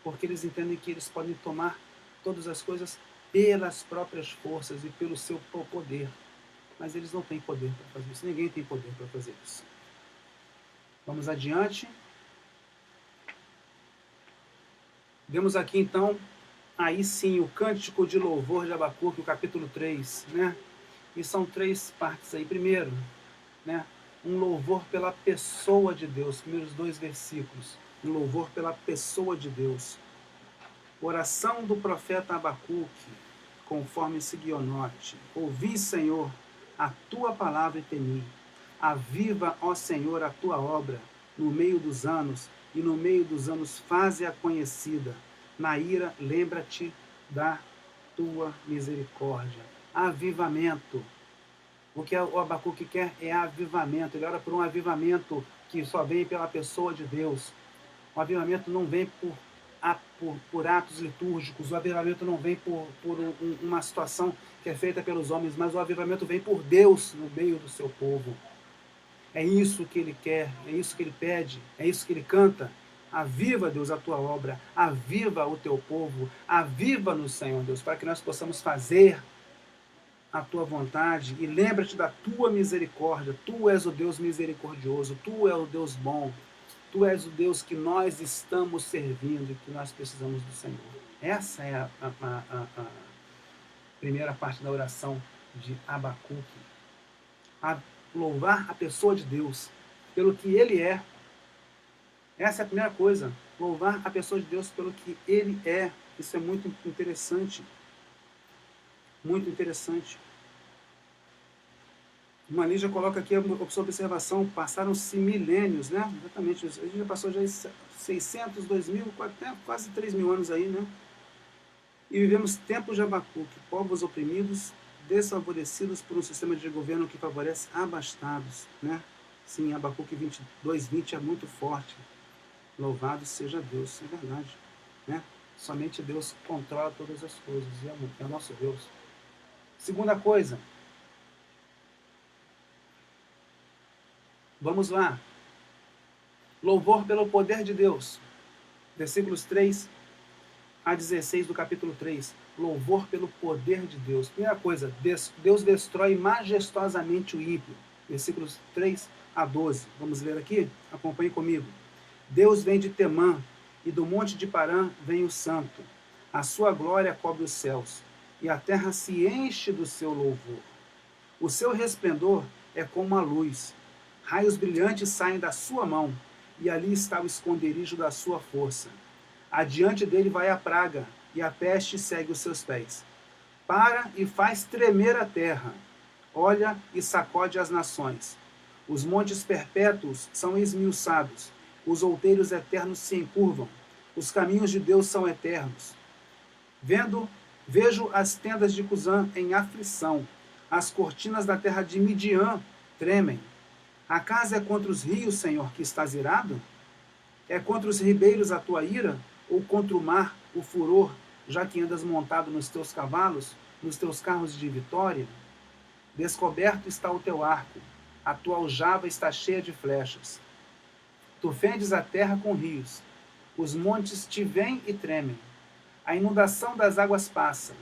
[SPEAKER 1] Porque eles entendem que eles podem tomar todas as coisas pelas próprias forças e pelo seu poder. Mas eles não têm poder para fazer isso. Ninguém tem poder para fazer isso. Vamos adiante. Vemos aqui então, aí sim, o cântico de louvor de Abacuque, o capítulo 3, né? E são 3 partes aí. Primeiro, né, um louvor pela pessoa de Deus, primeiros 2 versículos. Um louvor pela pessoa de Deus. Oração do profeta Abacuque. conforme Sigionote. Ouvi, Senhor, a tua palavra e temi. Aviva, ó Senhor, a tua obra no meio dos anos, e no meio dos anos faze-a conhecida. Na ira, lembra-te da tua misericórdia. Avivamento. O que o Abacuque quer é avivamento. Ele ora por um avivamento que só vem pela pessoa de Deus. O avivamento não vem por atos litúrgicos, o avivamento não vem por uma situação que é feita pelos homens, mas o avivamento vem por Deus no meio do seu povo. É isso que ele quer, é isso que ele pede, é isso que ele canta. Aviva, Deus, a tua obra, aviva o teu povo, aviva-nos, Senhor Deus, para que nós possamos fazer a tua vontade, e lembra-te da tua misericórdia. Tu és o Deus misericordioso, tu és o Deus bom, tu és o Deus que nós estamos servindo e que nós precisamos do Senhor. Essa é a primeira parte da oração de Abacuque. A louvar a pessoa de Deus pelo que ele é. Essa é a primeira coisa, louvar a pessoa de Deus pelo que ele é. Isso é muito interessante. Muito interessante. Uma Lígia coloca aqui a sua observação, passaram-se milênios, né? Exatamente, a gente já passou já 600, 2000, quase 3.000 anos aí, né? E vivemos tempos de Abacuque, povos oprimidos, desfavorecidos por um sistema de governo que favorece abastados, né? Sim, Abacuque 22:20 é muito forte. Louvado seja Deus, é verdade, né? Somente Deus controla todas as coisas, e é o nosso Deus. Segunda coisa, vamos lá. Louvor pelo poder de Deus. Versículos 3 a 16 do capítulo 3. Louvor pelo poder de Deus. Primeira coisa, Deus destrói majestosamente o ímpio. Versículos 3 a 12. Vamos ler aqui? Acompanhe comigo. Deus vem de Temã, e do monte de Parã vem o santo. A sua glória cobre os céus, e a terra se enche do seu louvor. O seu resplendor é como a luz. Raios brilhantes saem da sua mão, e ali está o esconderijo da sua força. Adiante dele vai a praga, e a peste segue os seus pés. Para e faz tremer a terra. Olha e sacode as nações. Os montes perpétuos são esmiuçados. Os outeiros eternos se encurvam. Os caminhos de Deus são eternos. Vejo as tendas de Cusã em aflição. As cortinas da terra de Midian tremem. Acaso é contra os rios, Senhor, que estás irado? É contra os ribeiros a tua ira? Ou contra o mar, o furor, já que andas montado nos teus cavalos, nos teus carros de vitória? Descoberto está o teu arco, a tua aljava está cheia de flechas. Tu fendes a terra com rios, os montes te veem e tremem. A inundação das águas passa,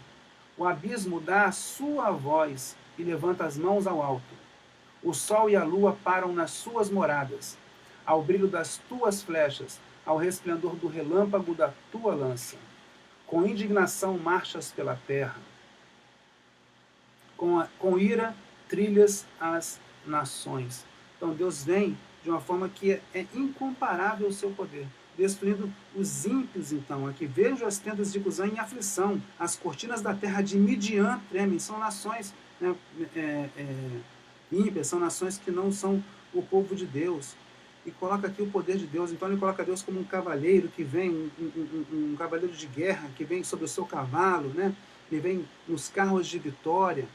[SPEAKER 1] o abismo dá a sua voz e levanta as mãos ao alto. O sol e a lua param nas suas moradas, ao brilho das tuas flechas, ao resplendor do relâmpago da tua lança. Com indignação marchas pela terra. Com ira trilhas as nações. Então Deus vem de uma forma que é incomparável o seu poder, destruindo os ímpios. Então, aqui vejo as tendas de Cusã em aflição, as cortinas da terra de Midian tremem. São nações, né, ímpias, são nações que não são o povo de Deus. E coloca aqui o poder de Deus. Então ele coloca Deus como um cavaleiro que vem, um cavaleiro de guerra, que vem sobre o seu cavalo, né? Ele vem nos carros de vitória,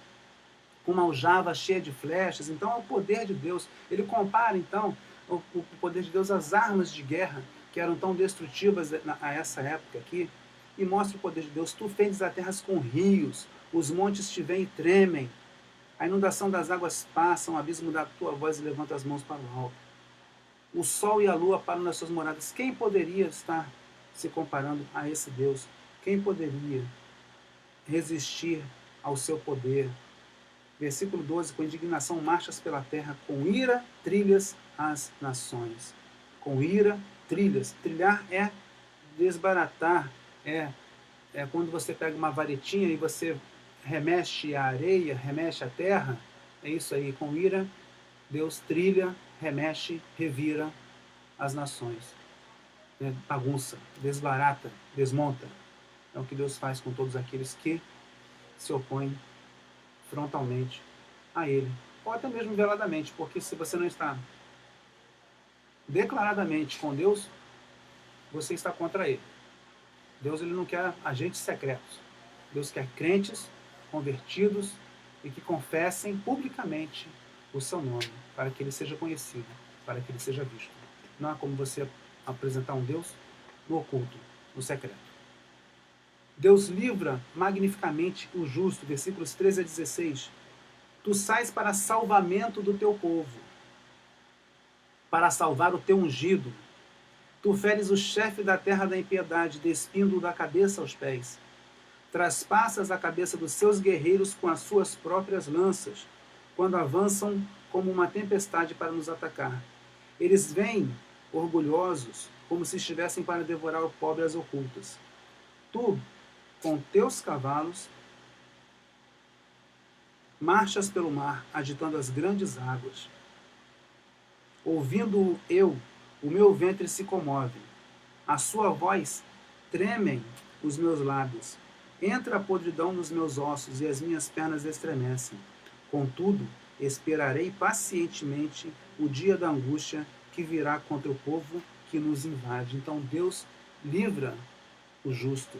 [SPEAKER 1] com uma aljava cheia de flechas. Então é o poder de Deus. Ele compara, então, o poder de Deus às armas de guerra, que eram tão destrutivas a essa época aqui, e mostra o poder de Deus. Tu fendes as terras com rios, os montes te veem e tremem. A inundação das águas passa, o abismo da tua voz e levanta as mãos para o alto. O sol e a lua param nas suas moradas. Quem poderia estar se comparando a esse Deus? Quem poderia resistir ao seu poder? Versículo 12, com indignação marchas pela terra, com ira trilhas as nações. Com ira trilhas. Trilhar é desbaratar, é quando você pega uma varetinha e você remexe a areia, remexe a terra. É isso aí, com ira Deus trilha, remexe, revira as nações. Bagunça, desbarata, desmonta. É o que Deus faz com todos aqueles que se opõe frontalmente a ele, ou até mesmo veladamente, porque se você não está declaradamente com Deus, você está contra ele. Deus ele não quer agentes secretos. Deus quer crentes, convertidos e que confessem publicamente o seu nome, para que ele seja conhecido, para que ele seja visto. Não há como você apresentar um Deus no oculto, no secreto. Deus livra magnificamente o justo, versículos 13 a 16. Tu sais para salvamento do teu povo, para salvar o teu ungido. Tu feres o chefe da terra da impiedade, despindo-o da cabeça aos pés. Traspassas a cabeça dos seus guerreiros com as suas próprias lanças, quando avançam como uma tempestade para nos atacar. Eles vêm orgulhosos, como se estivessem para devorar o pobre às ocultas. Tu, com teus cavalos, marchas pelo mar, agitando as grandes águas. Ouvindo eu, o meu ventre se comove. A sua voz tremem os meus lábios. Entra a podridão nos meus ossos e as minhas pernas estremecem. Contudo, esperarei pacientemente o dia da angústia que virá contra o povo que nos invade. Então Deus livra o justo,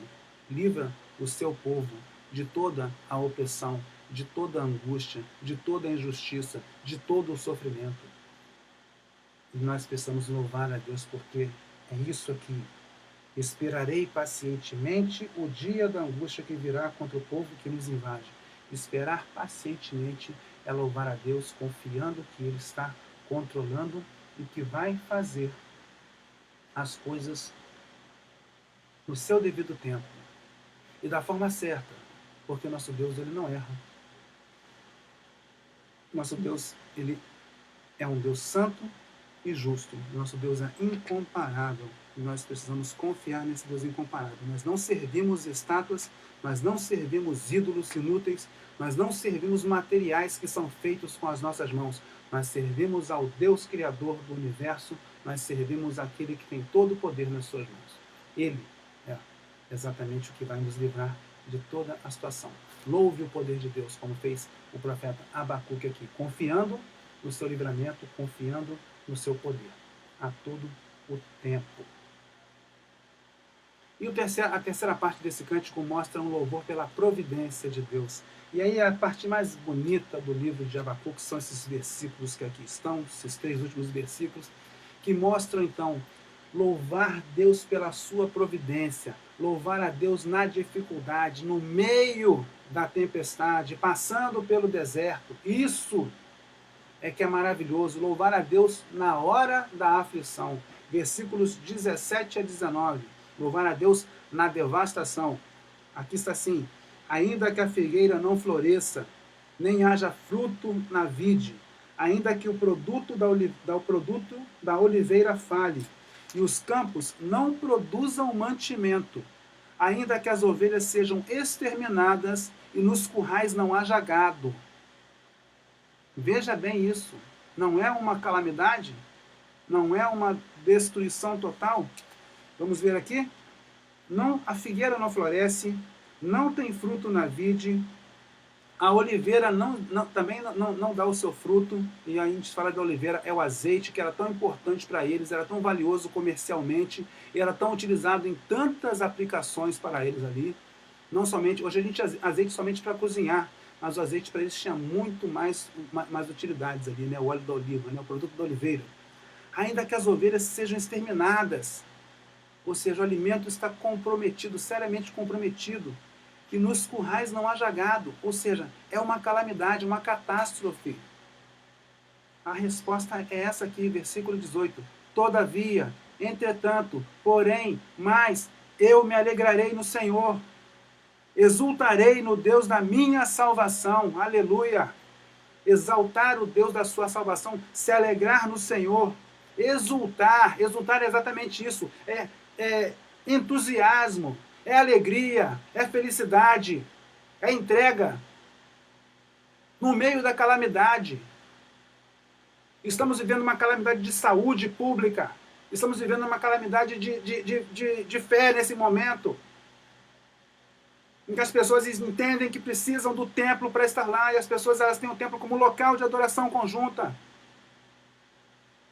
[SPEAKER 1] livra o seu povo de toda a opressão, de toda a angústia, de toda a injustiça, de todo o sofrimento. E nós precisamos louvar a Deus porque é isso aqui. Esperarei pacientemente o dia da angústia que virá contra o povo que nos invade. Esperar pacientemente é louvar a Deus, confiando que Ele está controlando e que vai fazer as coisas no seu devido tempo e da forma certa, porque nosso Deus ele não erra. Nosso Deus ele é um Deus santo e justo. Nosso Deus é incomparável e nós precisamos confiar nesse Deus incomparável. Nós não servimos estátuas, nós não servimos ídolos inúteis, nós não servimos materiais que são feitos com as nossas mãos. Nós servimos ao Deus Criador do universo, nós servimos aquele que tem todo o poder nas suas mãos. Ele é exatamente o que vai nos livrar de toda a situação. Louve o poder de Deus, como fez o profeta Abacuque aqui, confiando no seu livramento, confiando no seu poder, a todo o tempo. E a terceira parte desse cântico mostra um louvor pela providência de Deus. E aí a parte mais bonita do livro de Abacuque são esses versículos que aqui estão, esses 3 últimos versículos, que mostram então louvar Deus pela sua providência, louvar a Deus na dificuldade, no meio da tempestade, passando pelo deserto. Isso é que é maravilhoso, louvar a Deus na hora da aflição. Versículos 17 a 19. Louvar a Deus na devastação. Aqui está assim: ainda que a figueira não floresça, nem haja fruto na vide, ainda que o produto da oliveira fale, e os campos não produzam mantimento, ainda que as ovelhas sejam exterminadas e nos currais não haja gado. Veja bem isso. Não é uma calamidade? Não é uma destruição total? Vamos ver aqui? Não, a figueira não floresce, não tem fruto na vide, a oliveira também não dá o seu fruto, e aí a gente fala da oliveira, é o azeite, que era tão importante para eles, era tão valioso comercialmente, e era tão utilizado em tantas aplicações para eles ali. Não somente, hoje a gente azeite somente para cozinhar, mas o azeite para eles tinha muito mais utilidades ali, né? O óleo da oliva, né? O produto da oliveira. Ainda que as ovelhas sejam exterminadas, ou seja, o alimento está comprometido, seriamente comprometido, que nos currais não haja gado, ou seja, é uma calamidade, uma catástrofe. A resposta é essa aqui, versículo 18. Todavia, entretanto, porém, mas eu me alegrarei no Senhor, exultarei no Deus da minha salvação, aleluia. Exaltar o Deus da sua salvação, se alegrar no Senhor, exultar é exatamente isso, é entusiasmo, é alegria, é felicidade, é entrega. No meio da calamidade, estamos vivendo uma calamidade de saúde pública, estamos vivendo uma calamidade de fé nesse momento. em que as pessoas entendem que precisam do templo para estar lá, e as pessoas elas têm o templo como local de adoração conjunta.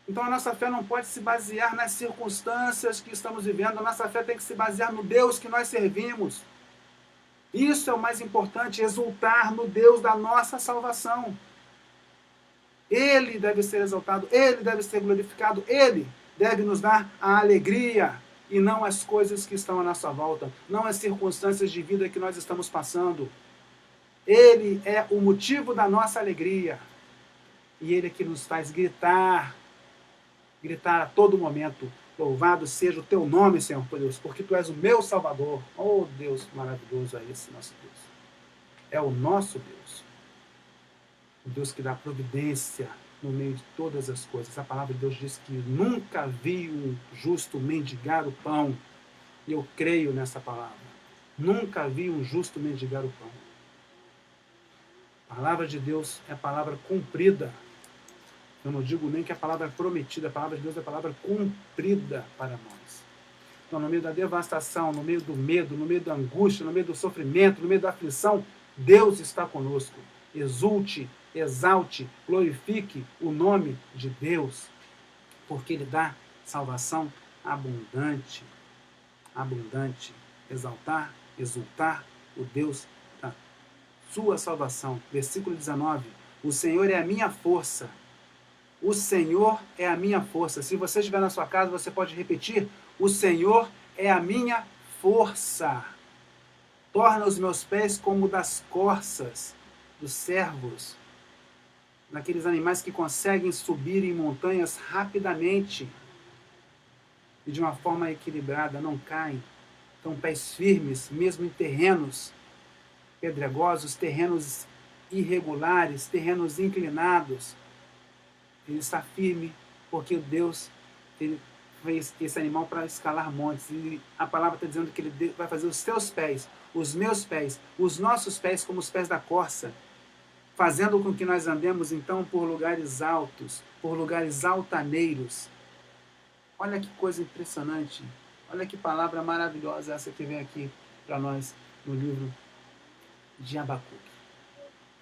[SPEAKER 1] Então a nossa fé não pode se basear nas circunstâncias que estamos vivendo, a nossa fé tem que se basear no Deus que nós servimos. Isso é o mais importante, exultar no Deus da nossa salvação. Ele deve ser exaltado, Ele deve ser glorificado, Ele deve nos dar a alegria e não as coisas que estão à nossa volta, não as circunstâncias de vida que nós estamos passando. Ele é o motivo da nossa alegria e Ele é que nos faz gritar a todo momento: louvado seja o teu nome, Senhor Deus, porque tu és o meu Salvador. Oh, Deus maravilhoso é esse nosso Deus. É o nosso Deus. O Deus que dá providência no meio de todas as coisas. A palavra de Deus diz que nunca vi um justo mendigar o pão. E eu creio nessa palavra. Nunca vi um justo mendigar o pão. A palavra de Deus é a palavra cumprida. Eu não digo nem que a palavra é prometida. A palavra de Deus é a palavra cumprida para nós. Então, no meio da devastação, no meio do medo, no meio da angústia, no meio do sofrimento, no meio da aflição, Deus está conosco. Exulte, exalte, glorifique o nome de Deus, porque Ele dá salvação abundante. Abundante. Exaltar, exultar o Deus da sua salvação. Versículo 19. O Senhor é a minha força. O Senhor é a minha força. Se você estiver na sua casa, você pode repetir: o Senhor é a minha força. Torna os meus pés como das corças dos servos, naqueles animais que conseguem subir em montanhas rapidamente e de uma forma equilibrada, não caem. Então, pés firmes, mesmo em terrenos pedregosos, terrenos irregulares, terrenos inclinados. Ele está firme porque Deus ele fez esse animal para escalar montes. E a palavra está dizendo que Ele vai fazer os teus pés, os meus pés, os nossos pés como os pés da corça, fazendo com que nós andemos então por lugares altos, por lugares altaneiros. Olha que coisa impressionante. Olha que palavra maravilhosa essa que vem aqui para nós no livro de Abacuque.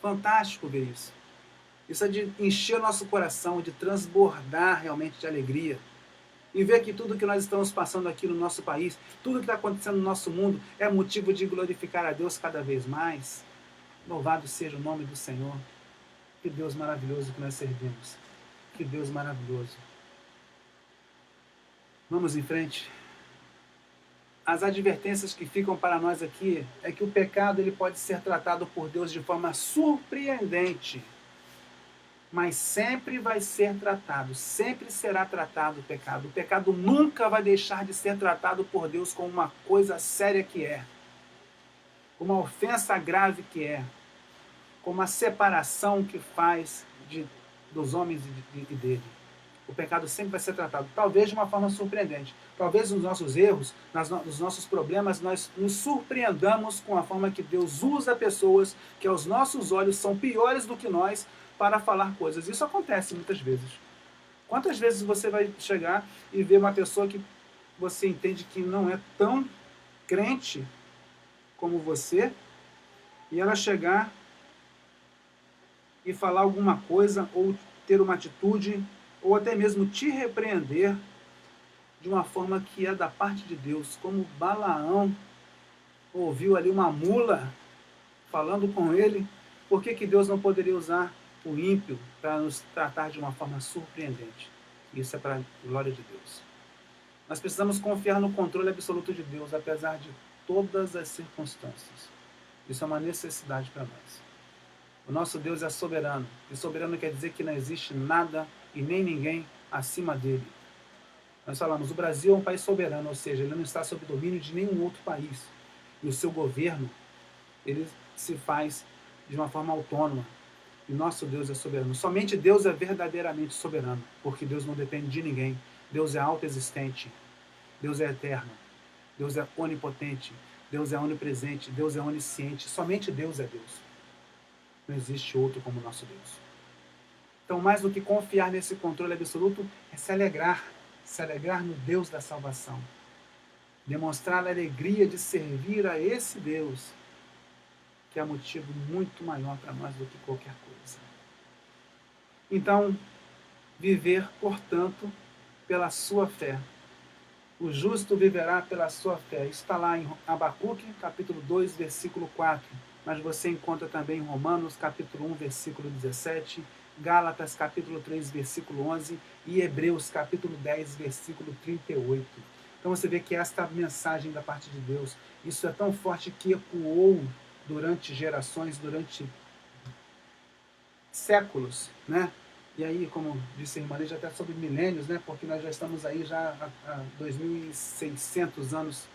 [SPEAKER 1] Fantástico ver isso. Isso é de encher o nosso coração, de transbordar realmente de alegria. E ver que tudo que nós estamos passando aqui no nosso país, tudo que está acontecendo no nosso mundo, é motivo de glorificar a Deus cada vez mais. Louvado seja o nome do Senhor. Que Deus maravilhoso que nós servimos. Que Deus maravilhoso. Vamos em frente. As advertências que ficam para nós aqui é que o pecado ele pode ser tratado por Deus de forma surpreendente. Mas sempre vai ser tratado, sempre será tratado o pecado. O pecado nunca vai deixar de ser tratado por Deus como uma coisa séria que é. Como uma ofensa grave que é. Como a separação que faz dos homens e dele. O pecado sempre vai ser tratado, talvez de uma forma surpreendente. Talvez nos nossos erros, nos nossos problemas, nós nos surpreendamos com a forma que Deus usa pessoas que aos nossos olhos são piores do que nós para falar coisas. Isso acontece muitas vezes. Quantas vezes você vai chegar e ver uma pessoa que você entende que não é tão crente como você, e ela chegar e falar alguma coisa, ou ter uma atitude, ou até mesmo te repreender de uma forma que é da parte de Deus, como Balaão ouviu ali uma mula falando com ele. Por que Deus não poderia usar o ímpio para nos tratar de uma forma surpreendente? Isso é para a glória de Deus. Nós precisamos confiar no controle absoluto de Deus, apesar de todas as circunstâncias. Isso é uma necessidade para nós. O nosso Deus é soberano, e soberano quer dizer que não existe nada e nem ninguém acima dele. Nós falamos, o Brasil é um país soberano, ou seja, ele não está sob domínio de nenhum outro país. E o seu governo, ele se faz de uma forma autônoma. E nosso Deus é soberano. Somente Deus é verdadeiramente soberano, porque Deus não depende de ninguém. Deus é autoexistente. Deus é eterno. Deus é onipotente. Deus é onipresente. Deus é onisciente. Somente Deus é Deus. Não existe outro como nosso Deus. Então, mais do que confiar nesse controle absoluto, é se alegrar no Deus da salvação. Demonstrar a alegria de servir a esse Deus que é motivo muito maior para nós do que qualquer coisa. Então, viver, portanto, pela sua fé. O justo viverá pela sua fé. Isso está lá em Abacuque, capítulo 2, versículo 4. Mas você encontra também em Romanos, capítulo 1, versículo 17, Gálatas, capítulo 3, versículo 11 e Hebreus, capítulo 10, versículo 38. Então você vê que esta mensagem da parte de Deus, isso é tão forte que ecoou durante gerações, durante séculos, né? E aí, como disse a irmã Lígia, até sobre milênios, né? Porque nós já estamos aí já há 2.600 anos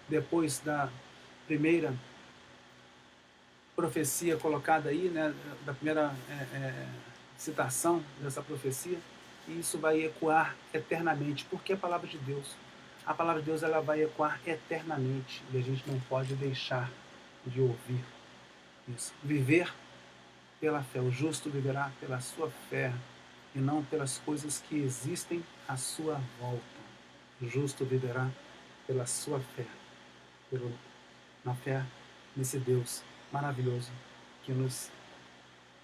[SPEAKER 1] depois da primeira profecia colocada aí, né? Da primeira citação dessa profecia. E isso vai ecoar eternamente, porque a palavra de Deus, ela vai ecoar eternamente e a gente não pode deixar de ouvir isso. Viver pela fé. O justo viverá pela sua fé e não pelas coisas que existem à sua volta. O justo viverá pela sua fé, na fé nesse Deus maravilhoso que nos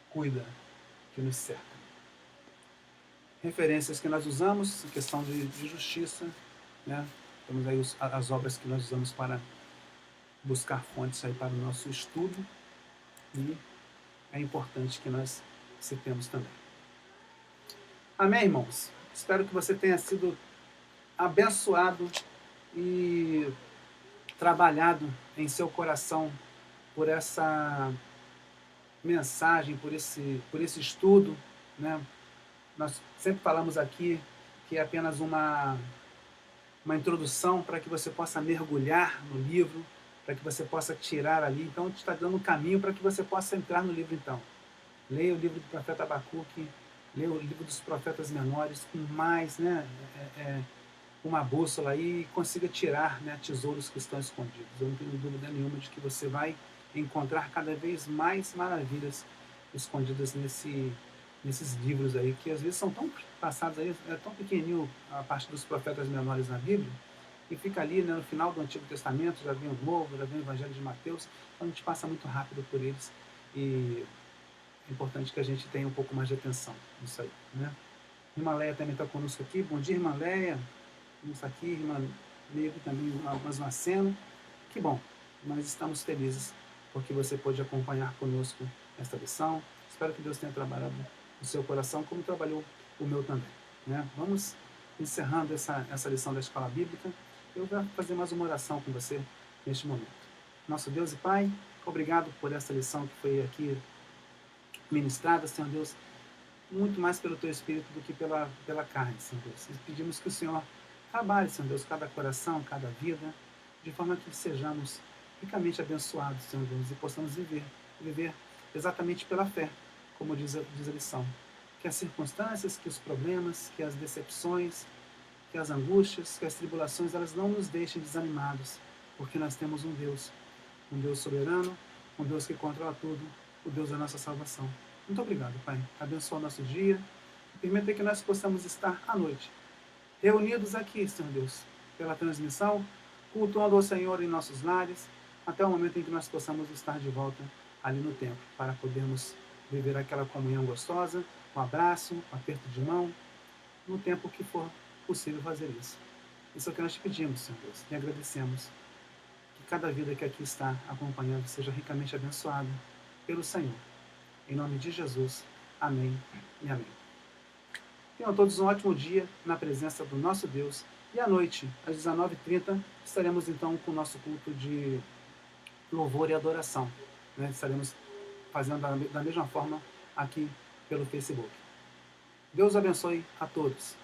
[SPEAKER 1] cuida, que nos cerca. Referências que nós usamos, questão de justiça, né? Temos aí as obras que nós usamos para buscar fontes aí para o nosso estudo e é importante que nós citemos também. Amém, irmãos? Espero que você tenha sido abençoado e trabalhado em seu coração por essa mensagem, por esse estudo, né? Nós sempre falamos aqui que é apenas uma introdução para que você possa mergulhar no livro, para que você possa tirar ali. Então, a gente está dando um caminho para que você possa entrar no livro, então. Leia o livro do profeta Abacuque, leia o livro dos profetas menores, com mais, né, uma bússola aí e consiga tirar, né, tesouros que estão escondidos. Eu não tenho dúvida nenhuma de que você vai encontrar cada vez mais maravilhas escondidas nesses livros aí, que às vezes são tão passados aí, é tão pequenininho a parte dos profetas menores na Bíblia, e fica ali, né, no final do Antigo Testamento, já vem o Novo, já vem o Evangelho de Mateus, então a gente passa muito rápido por eles e é importante que a gente tenha um pouco mais de atenção nisso aí, né? Irmã Leia também está conosco aqui. Bom dia, irmã Leia. Estamos aqui, irmã Nego também, mais uma cena. Que bom, nós estamos felizes porque você pôde acompanhar conosco esta lição. Espero que Deus tenha trabalhado o seu coração como trabalhou o meu também, né? Vamos encerrando essa lição da Escola Bíblica. Eu vou fazer mais uma oração com você neste momento. Nosso Deus e Pai, obrigado por essa lição que foi aqui ministrada, Senhor Deus, muito mais pelo Teu Espírito do que pela carne, Senhor Deus. E pedimos que o Senhor trabalhe, Senhor Deus, cada coração, cada vida, de forma que sejamos ricamente abençoados, Senhor Deus, e possamos viver exatamente pela fé, como diz a lição. Que as circunstâncias, que os problemas, que as decepções, que as angústias, que as tribulações, elas não nos deixem desanimados, porque nós temos um Deus soberano, um Deus que controla tudo, o Deus da nossa salvação. Muito obrigado, Pai. Abençoa o nosso dia e permita que nós possamos estar à noite, reunidos aqui, Senhor Deus, pela transmissão, cultuando ao Senhor em nossos lares, até o momento em que nós possamos estar de volta ali no templo, para podermos viver aquela comunhão gostosa, um abraço, um aperto de mão, no tempo que for possível fazer isso. Isso é o que nós te pedimos, Senhor Deus, e agradecemos que cada vida que aqui está acompanhando seja ricamente abençoada pelo Senhor. Em nome de Jesus. Amém e amém. Tenham todos um ótimo dia na presença do nosso Deus. E à noite, às 19h30, estaremos então com o nosso culto de louvor e adoração, né? Estaremos fazendo da mesma forma aqui pelo Facebook. Deus abençoe a todos.